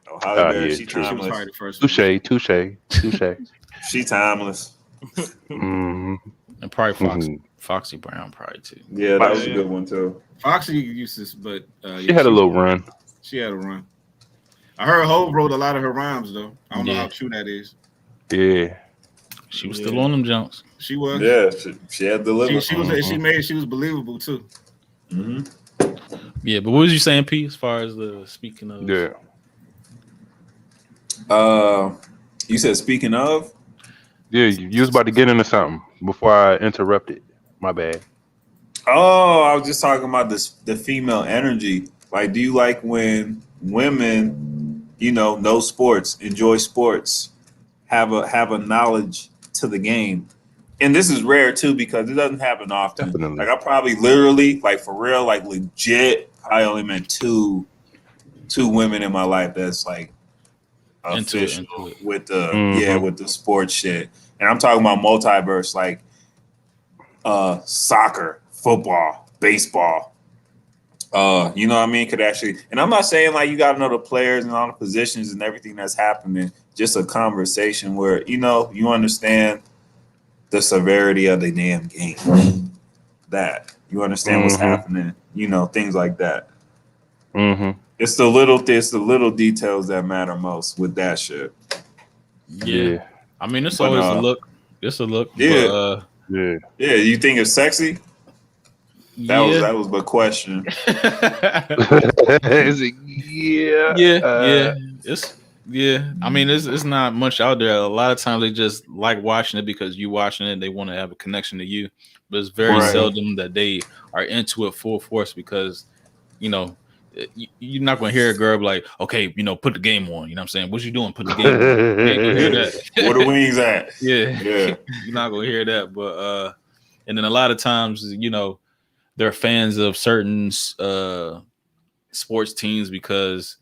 [SPEAKER 2] Oh, Halle Berry, she
[SPEAKER 4] was probably the first
[SPEAKER 5] one. Touche.
[SPEAKER 2] She timeless.
[SPEAKER 3] And probably Foxy Brown probably too.
[SPEAKER 2] Yeah, that was a good one too.
[SPEAKER 4] Foxy used to, but
[SPEAKER 5] she had a little run.
[SPEAKER 4] She had a run. I heard Hov wrote a lot of her rhymes though. I don't know how true that is.
[SPEAKER 5] Yeah.
[SPEAKER 3] She was still on them jumps.
[SPEAKER 4] She was.
[SPEAKER 2] Yeah, she had delivered.
[SPEAKER 4] She was believable too.
[SPEAKER 3] Yeah, but what was you saying, P? As far as the speaking of?
[SPEAKER 5] Yeah.
[SPEAKER 2] You said speaking of.
[SPEAKER 5] Yeah, you was about to get into something before I interrupted. My bad.
[SPEAKER 2] Oh, I was just talking about the female energy. Like, do you like when women, know sports, enjoy sports, have a knowledge to the game? And this is rare too because it doesn't happen often.
[SPEAKER 5] Definitely.
[SPEAKER 2] Like I probably literally, like for real, like legit, I only met two women in my life that's like official
[SPEAKER 3] into it.
[SPEAKER 2] with the with the sports shit. And I'm talking about multiverse, like soccer, football, baseball. You know what I mean? Could actually, and I'm not saying like you got to know the players and all the positions and everything that's happening. Just a conversation where you understand the severity of the damn game. That you understand what's happening. Things like that.
[SPEAKER 5] Mm-hmm.
[SPEAKER 2] It's the little details that matter most with that shit.
[SPEAKER 3] Yeah. I mean, it's
[SPEAKER 2] But,
[SPEAKER 3] always a look. It's a look.
[SPEAKER 2] Yeah.
[SPEAKER 3] But,
[SPEAKER 5] Yeah.
[SPEAKER 2] Yeah, you think it's sexy? That was the question.
[SPEAKER 5] Is it? Yeah.
[SPEAKER 3] yeah. I mean, it's not much out there. A lot of times they just like watching it because you watching it. They want to have a connection to you, but it's very
[SPEAKER 2] Right.
[SPEAKER 3] seldom that they are into it full force because you're not going to hear a girl be like, okay, put the game on. You know what I'm saying? What you doing? Put the game on. You ain't gonna hear that.
[SPEAKER 2] Where the wings at?
[SPEAKER 3] Yeah.
[SPEAKER 2] Yeah.
[SPEAKER 3] You're not gonna hear that. But and then a lot of times, they're fans of certain sports teams because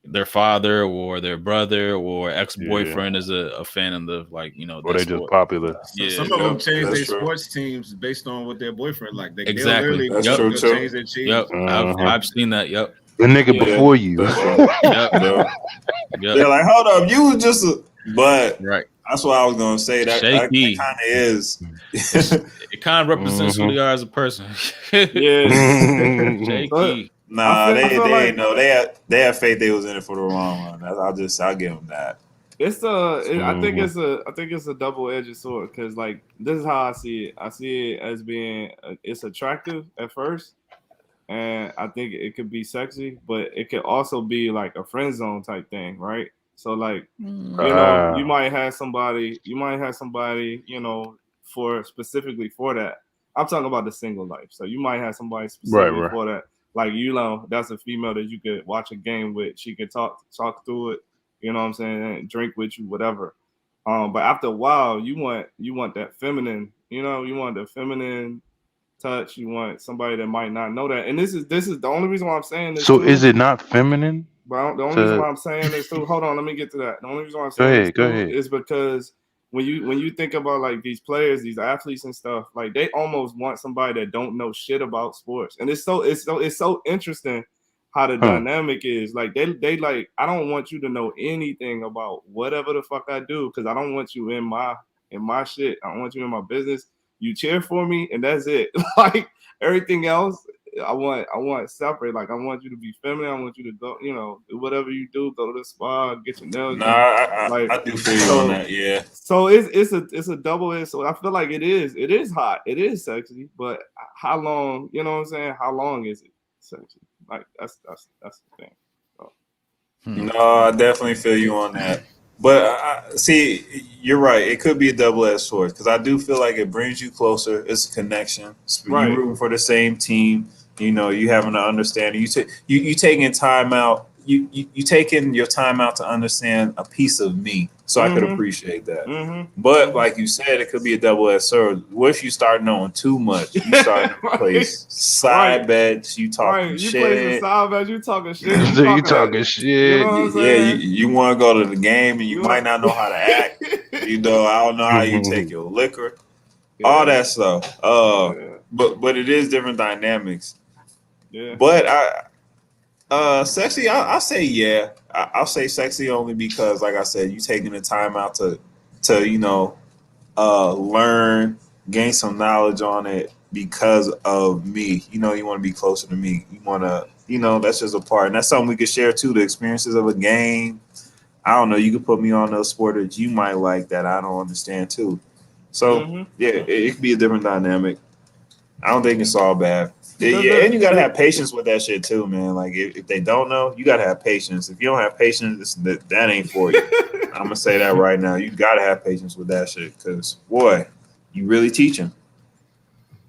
[SPEAKER 3] their father or their brother or ex-boyfriend is a fan of the
[SPEAKER 5] or they just popular.
[SPEAKER 3] Yeah,
[SPEAKER 4] Some of them change their
[SPEAKER 2] true.
[SPEAKER 4] sports teams based on what their boyfriend like. They'll
[SPEAKER 3] Exactly.
[SPEAKER 4] literally
[SPEAKER 2] That's true,
[SPEAKER 4] they'll
[SPEAKER 2] too.
[SPEAKER 4] change their teams.
[SPEAKER 3] Yep, I've seen that. Yep,
[SPEAKER 5] The nigga
[SPEAKER 2] Yeah.
[SPEAKER 5] before you.
[SPEAKER 2] That's true.
[SPEAKER 3] yep,
[SPEAKER 2] Yeah.
[SPEAKER 3] yep.
[SPEAKER 2] They're like, hold up, you was just but
[SPEAKER 3] Right.
[SPEAKER 2] that's what I was gonna say. That
[SPEAKER 3] Shaky.
[SPEAKER 2] kind of is.
[SPEAKER 3] It kind of represents who they are as a person.
[SPEAKER 1] Yeah.
[SPEAKER 3] Shaky.
[SPEAKER 2] Nah,
[SPEAKER 1] I feel
[SPEAKER 2] they
[SPEAKER 1] like-
[SPEAKER 2] ain't know. They had faith they was in it for the long run. I'll give them that.
[SPEAKER 1] I think it's a double-edged sword because like this is how I see it. I see it as being it's attractive at first, and I think it could be sexy, but it could also be like a friend zone type thing, right? So like you might have somebody, for specifically for that. I'm talking about the single life. So you might have somebody specifically
[SPEAKER 5] Right.
[SPEAKER 1] for that. Like that's a female that you could watch a game with. She could talk through it. You know what I'm saying? And drink with you, whatever. But after a while, you want that feminine. You want the feminine touch. You want somebody that might not know that. And this is the only reason why I'm saying this.
[SPEAKER 5] So
[SPEAKER 1] too.
[SPEAKER 5] is it not feminine?
[SPEAKER 1] But the only reason why I'm saying this too. Hold on, let me get to that. The only reason why I'm
[SPEAKER 5] Go
[SPEAKER 1] saying
[SPEAKER 5] ahead,
[SPEAKER 1] this
[SPEAKER 5] go
[SPEAKER 1] too
[SPEAKER 5] ahead.
[SPEAKER 1] is because when you think about like these players, these athletes and stuff, like they almost want somebody that don't know shit about sports. And it's so interesting how the dynamic is. Like they like, I don't want you to know anything about whatever the fuck I do because I don't want you in my shit. I don't want you in my business. You cheer for me and that's it. Like everything else, I want separate. Like I want you to be feminine. I want you to go, do whatever you do. Go to the spa, get your nails
[SPEAKER 2] Nah,
[SPEAKER 1] done. Like
[SPEAKER 2] I do feel you on that. Yeah.
[SPEAKER 1] So it's a double edged. So I feel like it is hot. It is sexy. But how long? You know what I'm saying? How long is it sexy? Like that's the thing. So.
[SPEAKER 2] No, I definitely feel you on that. But see, you're right. It could be a double-edged sword because I do feel like it brings you closer. It's a connection.
[SPEAKER 1] Right.
[SPEAKER 2] You're rooting for the same team. You having an understanding. You taking time out. You taking your time out to understand a piece of me. So I could appreciate that. But like you said, it could be a double-edged sword. What if you start knowing too much? You start to place side bets. You talking
[SPEAKER 1] You
[SPEAKER 2] shit.
[SPEAKER 1] play some side bets. You talking shit.
[SPEAKER 5] You talking shit.
[SPEAKER 1] You know what I'm saying?
[SPEAKER 2] You want to go to the game and you might not know how to act. I don't know how you take your liquor, all that stuff. But it is different dynamics.
[SPEAKER 1] Yeah.
[SPEAKER 2] But sexy, I'll say yeah. I'll say sexy only because, like I said, you taking the time out to learn, gain some knowledge on it because of me. You want to be closer to me. You want to, that's just a part. And that's something we could share too, the experiences of a game. I don't know. You could put me on a sport that you might like that I don't understand too. So, yeah, it could be a different dynamic. I don't think it's all bad. Yeah, and you got to have patience with that shit too, man. Like, if they don't know, you got to have patience. If you don't have patience, that ain't for you. I'm going to say that right now. You got to have patience with that shit because, boy, you really teaching.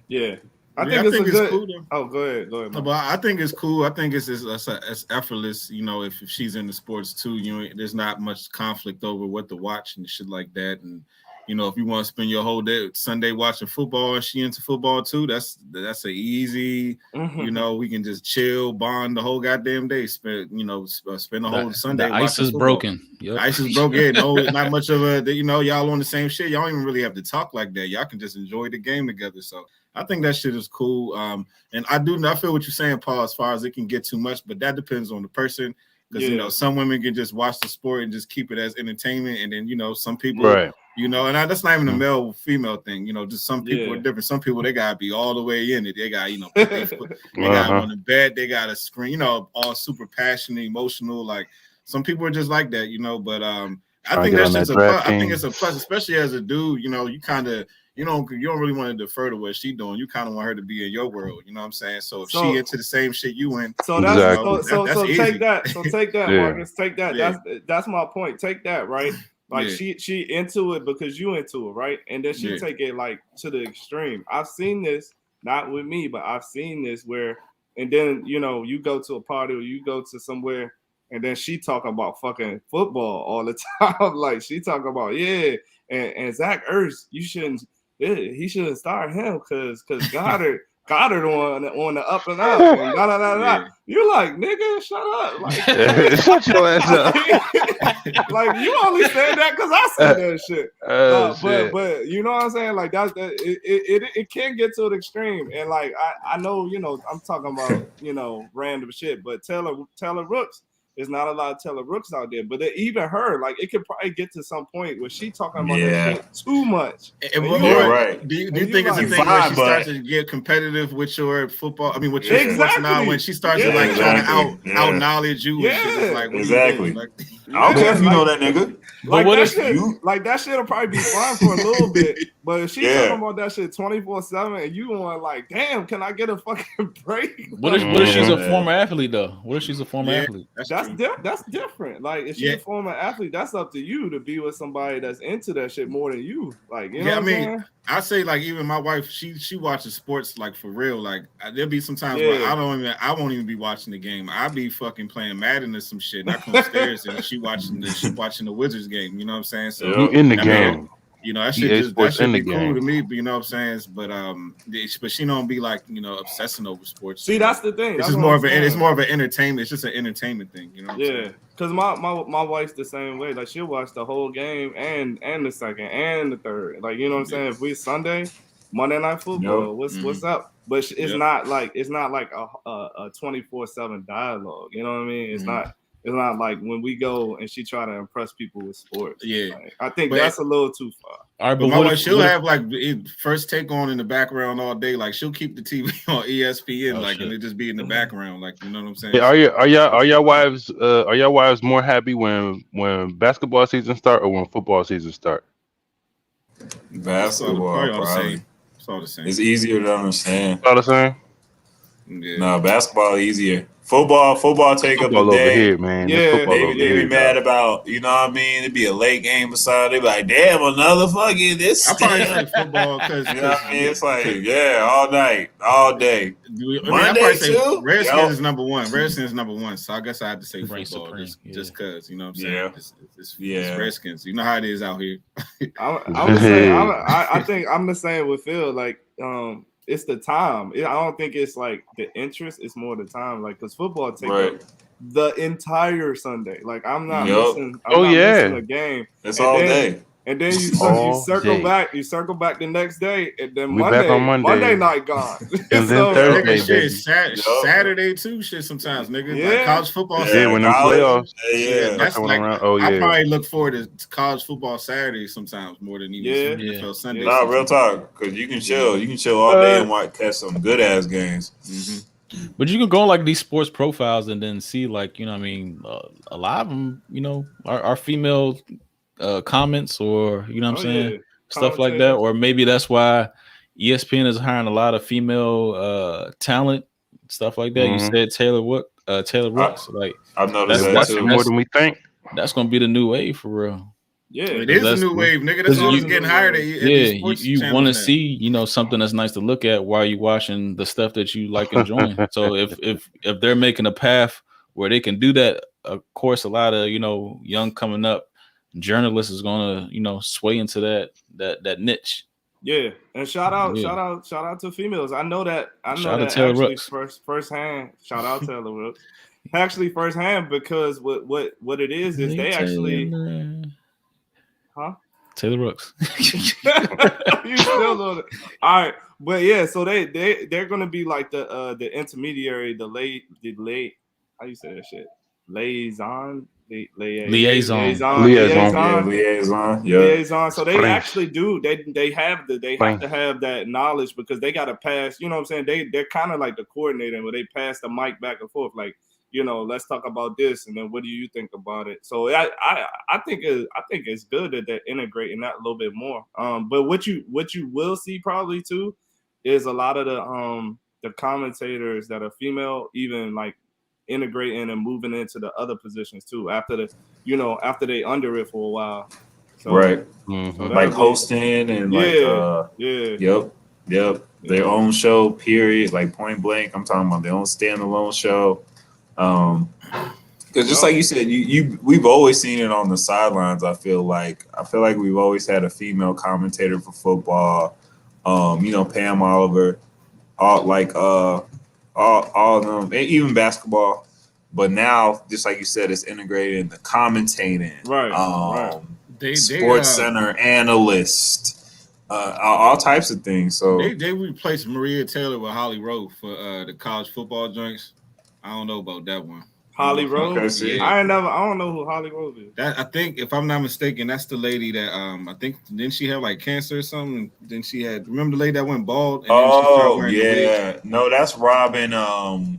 [SPEAKER 1] Yeah. I think it's a
[SPEAKER 4] it's
[SPEAKER 1] good.
[SPEAKER 4] cool though.
[SPEAKER 1] Oh, go ahead.
[SPEAKER 4] No,
[SPEAKER 1] Mike.
[SPEAKER 4] but I think it's cool. I think it's effortless. You know, if she's into sports too, you know, there's not much conflict over what to watch and shit like that. And you know, if you want to spend your whole day Sunday watching football and she into football too, that's a easy. You know, we can just chill, bond the whole goddamn day. Spend the whole Sunday.
[SPEAKER 3] The ice is
[SPEAKER 4] football.
[SPEAKER 3] broken. Yep.
[SPEAKER 4] The ice is broken. Yeah, no, not much of a. You know, y'all on the same shit. Y'all don't even really have to talk like that. Y'all can just enjoy the game together. So I think that shit is cool. And I feel what you're saying, Paul, as far as it can get too much, but that depends on the person. Because you know, some women can just watch the sport and just keep it as entertainment, and then you know, some people,
[SPEAKER 5] Right.
[SPEAKER 4] you know, and that's not even a male female thing. You know, just some people are different. Some people they gotta be all the way in it. They got they got on the bed. They got a screen. You know, all super passionate, emotional. Like some people are just like that. You know, but I think that's just a plus. I think it's a plus, especially as a dude. You know, you kind of. You don't really want to defer to what she's doing. You kind of want her to be in your world. You know what I'm saying? So if she into the same shit you in,
[SPEAKER 1] so that's
[SPEAKER 5] exactly.
[SPEAKER 1] so
[SPEAKER 4] easy.
[SPEAKER 1] take that. So take that, Marcus. Take that.
[SPEAKER 4] Yeah.
[SPEAKER 1] That's my point. Take that, right? Like she into it because you into it, right? And then she take it like to the extreme. I've seen this, not with me, but I've seen this where, and then you know, you go to a party or you go to somewhere, and then she talking about fucking football all the time. Like she talking about and Zach Ertz, you shouldn't. He shouldn't start him because Goddard on the up and up and You're like, nigga, shut up. Like,
[SPEAKER 5] shut your ass up.
[SPEAKER 1] Like you only said that because I said that shit. But you know what I'm saying? Like it can get to an extreme. And like I know, you know, I'm talking about, you know, random shit, but Taylor Rooks. There's not a lot of Taylor Rooks out there, but even her, like it could probably get to some point where she talking about that shit too much.
[SPEAKER 4] And
[SPEAKER 2] right.
[SPEAKER 4] Do you think it's a thing where she starts to get competitive with your football? I mean, with your sports now, when she starts to like trying to out knowledge you, and shit, it's like
[SPEAKER 2] exactly.
[SPEAKER 4] Like,
[SPEAKER 2] I don't care if you know that nigga.
[SPEAKER 1] Like that shit'll probably be fun for a little bit, but if she talking about that shit 24/7, and you on like, damn, can I get a fucking break?
[SPEAKER 3] What if she's a former athlete though? What if she's a former athlete?
[SPEAKER 1] That's different. Like if she's a former athlete, that's up to you to be with somebody that's into that shit more than you. Like you know what I mean,
[SPEAKER 4] I say like even my wife, she watches sports like for real. Like there'll be some times where I won't even be watching the game. I'll be fucking playing Madden or some shit. And I come upstairs and she watching the Wizards game. You know what I'm saying? So
[SPEAKER 5] you in the game.
[SPEAKER 4] You know, that should be cool to me, but you know what I'm saying? But she don't be like, you know, obsessing over sports.
[SPEAKER 1] See, that's the thing.
[SPEAKER 4] It's more of an entertainment. It's just an entertainment thing, you know what I'm saying?
[SPEAKER 1] Because my wife's the same way. Like she'll watch the whole game and the second and the third. Like, you know what I'm saying? If we Sunday, Monday Night Football, what's up? But it's not like a 24/7 dialogue. You know what I mean? It's not. It's not like when we go and she try to impress people with sports. Like, I think that's a little too far.
[SPEAKER 3] All right,
[SPEAKER 4] but my wife, she'll have like first take on in the background all day. Like she'll keep the TV on ESPN, and it just be in the background. Like you know what I'm saying?
[SPEAKER 5] Yeah, are your wives more happy when basketball season start or when football season start?
[SPEAKER 2] Basketball, probably.
[SPEAKER 4] It's all the same.
[SPEAKER 2] It's easier to understand.
[SPEAKER 5] All the same.
[SPEAKER 2] Yeah. No, basketball easier. Football take up a day.
[SPEAKER 5] Over here, man.
[SPEAKER 2] They be mad about, you know what I mean? It'd be a late game or something. They be like, damn, another fucking this.
[SPEAKER 4] I probably say football because
[SPEAKER 2] you know what I mean? It's like, all night, all day. Monday too.
[SPEAKER 4] Redskins is number one. Redskins is number one. So I guess I have to say football just because, you know what I'm saying? It's Redskins. You know how it is out here.
[SPEAKER 1] I think I'm the same with Phil. Like, it's the time. I don't think it's like the interest. It's more the time. Like, because football takes up the entire Sunday. Like, I'm not missing. Missing a game.
[SPEAKER 2] It's all day.
[SPEAKER 1] And then you circle back. You circle back the next day, and then Monday night gone.
[SPEAKER 5] And then Thursday,
[SPEAKER 4] shit, Saturday too. Shit, sometimes nigga. Like college football.
[SPEAKER 5] When them playoffs.
[SPEAKER 4] That's like. I probably look forward to college football Saturday sometimes more than even NFL Sunday.
[SPEAKER 2] Nah, real talk, because you can chill. You can chill all day and catch some good ass games.
[SPEAKER 4] Mm-hmm.
[SPEAKER 3] But you can go on like these sports profiles and then see like, you know what I mean, a lot of them, you know, are female comments or, you know what I'm saying, stuff like that. Or maybe that's why ESPN is hiring a lot of female talent, stuff like that. You said Taylor Rooks. Like
[SPEAKER 2] I've noticed that
[SPEAKER 5] more than we think.
[SPEAKER 3] That's gonna be the new wave for real.
[SPEAKER 1] Yeah,
[SPEAKER 4] It is a new wave, nigga. That's all that's getting hired at
[SPEAKER 3] Yeah,
[SPEAKER 4] these sports
[SPEAKER 3] you want to
[SPEAKER 4] channels now.
[SPEAKER 3] see, you know, something that's nice to look at while you watching the stuff that you like enjoying. So if they're making a path where they can do that, of course, a lot of, you know, young coming up journalists is gonna, you know, sway into that niche.
[SPEAKER 1] Yeah, and shout out to females. I know that
[SPEAKER 3] Taylor
[SPEAKER 1] actually
[SPEAKER 3] Rooks.
[SPEAKER 1] firsthand. Shout out Taylor Rooks. Actually, firsthand, because what it is
[SPEAKER 3] Hey,
[SPEAKER 1] they actually, huh?
[SPEAKER 3] Taylor Rooks.
[SPEAKER 1] You still on it. All right, but yeah, so they're gonna be like the intermediary, the late how you say that shit? Liaison.
[SPEAKER 3] Liaison.
[SPEAKER 1] Liaison. So they
[SPEAKER 5] Please.
[SPEAKER 1] actually do. They have to have that knowledge because they got to pass. You know what I'm saying? They're kind of like the coordinator, where they pass the mic back and forth. Like, you know, let's talk about this, and then what do you think about it? So I think it's good that they're integrating that a little bit more. But what you will see probably too is a lot of the commentators that are female, even like integrating and moving into the other positions too after they under it for a while. So,
[SPEAKER 2] right.
[SPEAKER 5] Mhm.
[SPEAKER 1] so
[SPEAKER 2] Like hosting and yep. Their own show, period. Like point blank. I'm talking about their own standalone show. Because just like you said, we've always seen it on the sidelines. I feel like we've always had a female commentator for football. You know, Pam Oliver, all of them, even basketball. But now, just like you said, it's integrated in the commentating,
[SPEAKER 1] right.
[SPEAKER 2] Sports Center analyst, all types of things. So
[SPEAKER 4] they replaced Maria Taylor with Holly Rowe for the college football joints. I don't know about that one.
[SPEAKER 1] Holly Rowe.
[SPEAKER 2] Okay,
[SPEAKER 1] I don't know who Holly Rowe is.
[SPEAKER 4] That I think, if I'm not mistaken, that's the lady that I think didn't she have like cancer or something? Then she had, remember the lady that went bald? And then she started wearing the wig?
[SPEAKER 2] No, that's Robin. You're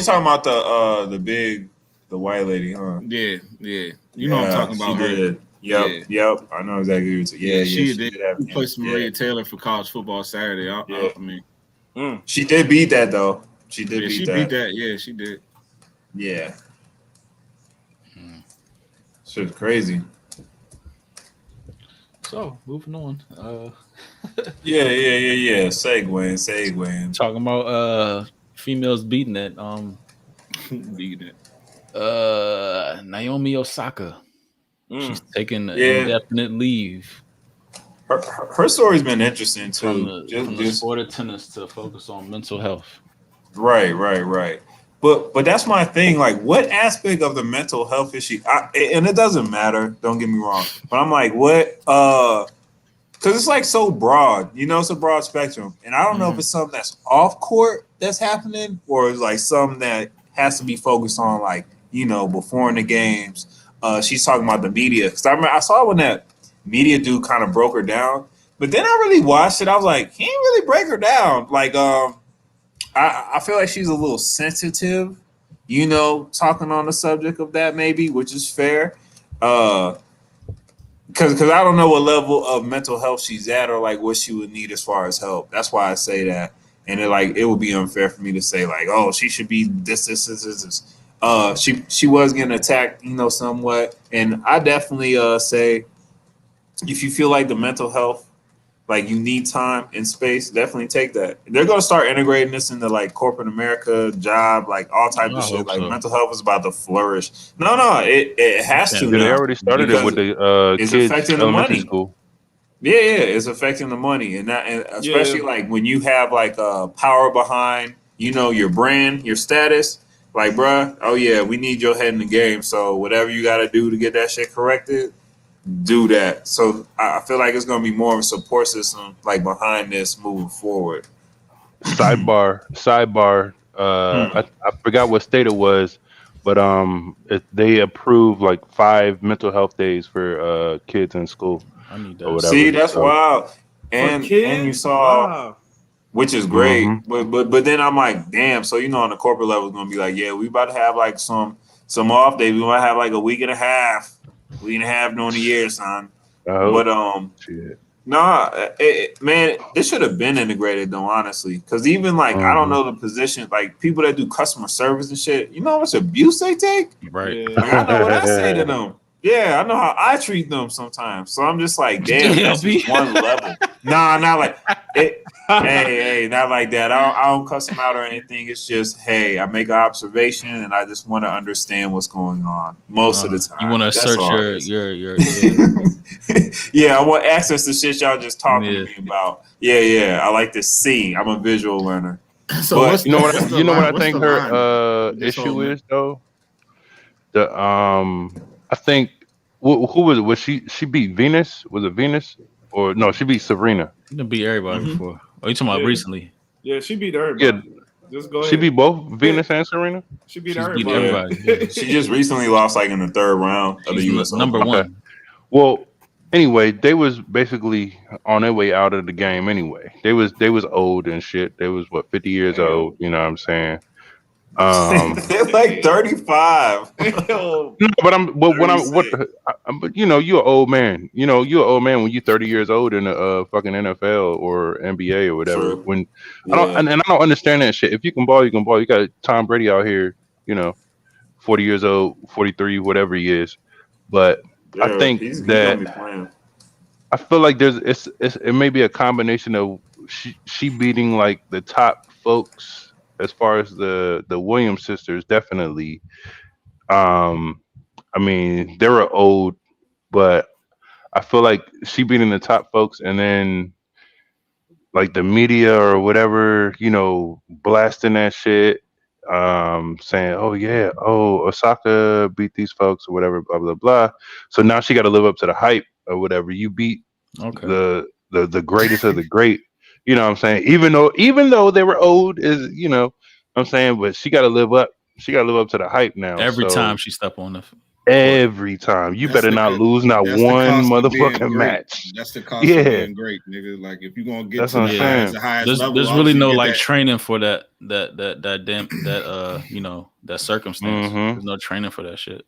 [SPEAKER 2] talking about the white lady, huh?
[SPEAKER 4] Yeah. You know what I'm talking about.
[SPEAKER 2] She did. Yep. I know exactly who you're talking. Yeah,
[SPEAKER 4] she
[SPEAKER 2] did
[SPEAKER 4] replaced Maria Taylor for college football Saturday. I mean,
[SPEAKER 2] she did beat that though. She did
[SPEAKER 4] beat that. Yeah, she did.
[SPEAKER 2] Yeah. Shit's crazy.
[SPEAKER 3] So moving on.
[SPEAKER 2] Yeah. Segwaying.
[SPEAKER 3] Talking about females beating it.
[SPEAKER 4] Beating it.
[SPEAKER 3] Naomi Osaka. She's taking an indefinite leave.
[SPEAKER 2] Her story's been interesting too.
[SPEAKER 3] From the sport of tennis to focus on mental health.
[SPEAKER 2] Right. But that's my thing. Like, what aspect of the mental health is she? And it doesn't matter. Don't get me wrong. But I'm like, what? Because it's like so broad. You know, it's a broad spectrum. And I don't know if it's something that's off court that's happening, or it's like something that has to be focused on, like, you know, before in the games. She's talking about the media. Because I remember I saw when that media dude kind of broke her down. But then I really watched it. I was like, he ain't really break her down. Like, I feel like she's a little sensitive, you know, talking on the subject of that maybe, which is fair. Because I don't know what level of mental health she's at or like what she would need as far as help. That's why I say that. And it would be unfair for me to say like, oh, she should be this. She was getting attacked, you know, somewhat. And I definitely say if you feel like the mental health, like you need time and space, definitely take that. They're gonna start integrating this into like corporate America, job, like all types of shit. Like mental health is about to flourish. No, it has to.
[SPEAKER 5] They already started it with the
[SPEAKER 2] it's
[SPEAKER 5] kids
[SPEAKER 2] affecting the
[SPEAKER 5] elementary
[SPEAKER 2] money.
[SPEAKER 5] school.
[SPEAKER 2] Yeah, it's affecting the money, and especially like when you have like power behind, you know, your brand, your status. Like, bruh, oh yeah, we need your head in the game. So whatever you got to do to get that shit corrected, do that. So I feel like it's going to be more of a support system like behind this moving forward.
[SPEAKER 5] Sidebar. I forgot what state it was, but they approved like 5 mental health days for kids in school.
[SPEAKER 3] I need that.
[SPEAKER 5] Or whatever.
[SPEAKER 2] See, that's wild. And you saw, which is great. But then I'm like, damn. So, you know, on the corporate level, it's going to be like, yeah, we about to have like some off days. We might have like a week and a half during the year, son. But
[SPEAKER 5] shit.
[SPEAKER 2] man, this should have been integrated though, honestly. Because even like I don't know the position, like people that do customer service and shit. You know how much abuse they take?
[SPEAKER 3] Right.
[SPEAKER 2] Like, I know what I say to them. Yeah, I know how I treat them sometimes. So I'm just like, damn, that's just one level. Nah, not like it. Hey, not like that. I don't cuss them out or anything. It's just, hey, I make an observation and I just want to understand what's going on most of the time.
[SPEAKER 3] You want to
[SPEAKER 2] That's
[SPEAKER 3] search
[SPEAKER 2] all
[SPEAKER 3] your
[SPEAKER 2] yeah, I want access to shit y'all just talking
[SPEAKER 3] Yeah.
[SPEAKER 2] to me about. Yeah. I like to see. I'm a visual learner.
[SPEAKER 4] So
[SPEAKER 2] But
[SPEAKER 4] what's
[SPEAKER 5] You know
[SPEAKER 4] the
[SPEAKER 5] what?
[SPEAKER 4] what's the
[SPEAKER 5] You know what
[SPEAKER 4] line?
[SPEAKER 5] I
[SPEAKER 4] What's
[SPEAKER 5] think
[SPEAKER 4] the line
[SPEAKER 5] her
[SPEAKER 4] with this whole
[SPEAKER 5] issue is though. The I think who was it? Was she beat Venus? Was it Venus or no? She beat Serena.
[SPEAKER 3] You done beat everybody
[SPEAKER 2] Mhm.
[SPEAKER 3] before. Oh, you talking about
[SPEAKER 1] Yeah,
[SPEAKER 3] recently?
[SPEAKER 1] yeah, she beat
[SPEAKER 5] Yeah,
[SPEAKER 1] everybody. Just go
[SPEAKER 5] she
[SPEAKER 1] ahead.
[SPEAKER 5] beat both
[SPEAKER 1] Yeah,
[SPEAKER 5] Venus and Serena.
[SPEAKER 1] she beat
[SPEAKER 3] She's beating
[SPEAKER 1] everybody.
[SPEAKER 2] yeah,
[SPEAKER 3] everybody. Yeah.
[SPEAKER 2] she just recently lost like in the third round of the
[SPEAKER 3] She's
[SPEAKER 2] U.S.
[SPEAKER 3] number
[SPEAKER 2] Open.
[SPEAKER 5] Okay.
[SPEAKER 3] one.
[SPEAKER 5] Well, anyway, they was basically on their way out of the game. Anyway, they was old and shit. They was what 50 years old.
[SPEAKER 1] Damn.
[SPEAKER 5] You know what I'm saying? Um,
[SPEAKER 2] They're like 35.
[SPEAKER 1] Damn.
[SPEAKER 5] no, but but when I'm what
[SPEAKER 2] 36.
[SPEAKER 5] but you know you're an old man. You know you're an old man when you're 30 years old in the fucking NFL or NBA or whatever.
[SPEAKER 2] True.
[SPEAKER 5] When I don't
[SPEAKER 2] Yeah.
[SPEAKER 5] and I don't understand that shit. If you can ball, you can ball. You got Tom Brady out here. You know, 40 years old, 43, whatever he is. But I
[SPEAKER 2] Yeah.
[SPEAKER 5] think
[SPEAKER 2] He's gonna
[SPEAKER 5] that
[SPEAKER 2] be playing.
[SPEAKER 5] I feel like it may be a combination of she beating like the top folks as far as the Williams sisters definitely. Um, I mean they were old, but I feel like she beating the top folks, and then like the media or whatever, blasting that shit, saying, "Oh yeah, oh Osaka beat these folks or whatever, blah blah blah." So now she got to live up to the hype or whatever. You beat
[SPEAKER 3] Okay.
[SPEAKER 5] the greatest of the great. You know what I'm saying? Even though they were old, what I'm saying, but she got to live up. She got to live up to the hype now.
[SPEAKER 3] Every time
[SPEAKER 5] So
[SPEAKER 3] she step on the court.
[SPEAKER 5] every time, you
[SPEAKER 4] That's
[SPEAKER 5] better
[SPEAKER 4] the
[SPEAKER 5] not lose not
[SPEAKER 4] that's the
[SPEAKER 5] one
[SPEAKER 4] cost of being
[SPEAKER 5] motherfucking
[SPEAKER 4] great.
[SPEAKER 5] match.
[SPEAKER 4] That's the cost of
[SPEAKER 5] Yeah,
[SPEAKER 4] being great, nigga. Like if you're gonna get
[SPEAKER 5] that's
[SPEAKER 4] to
[SPEAKER 5] what I'm
[SPEAKER 3] Yeah.
[SPEAKER 5] saying.
[SPEAKER 4] the highest level,
[SPEAKER 3] There's really
[SPEAKER 4] obviously you
[SPEAKER 3] no
[SPEAKER 4] get
[SPEAKER 3] like
[SPEAKER 4] that.
[SPEAKER 3] training for that circumstance.
[SPEAKER 5] Hmm.
[SPEAKER 3] There's no training for that shit.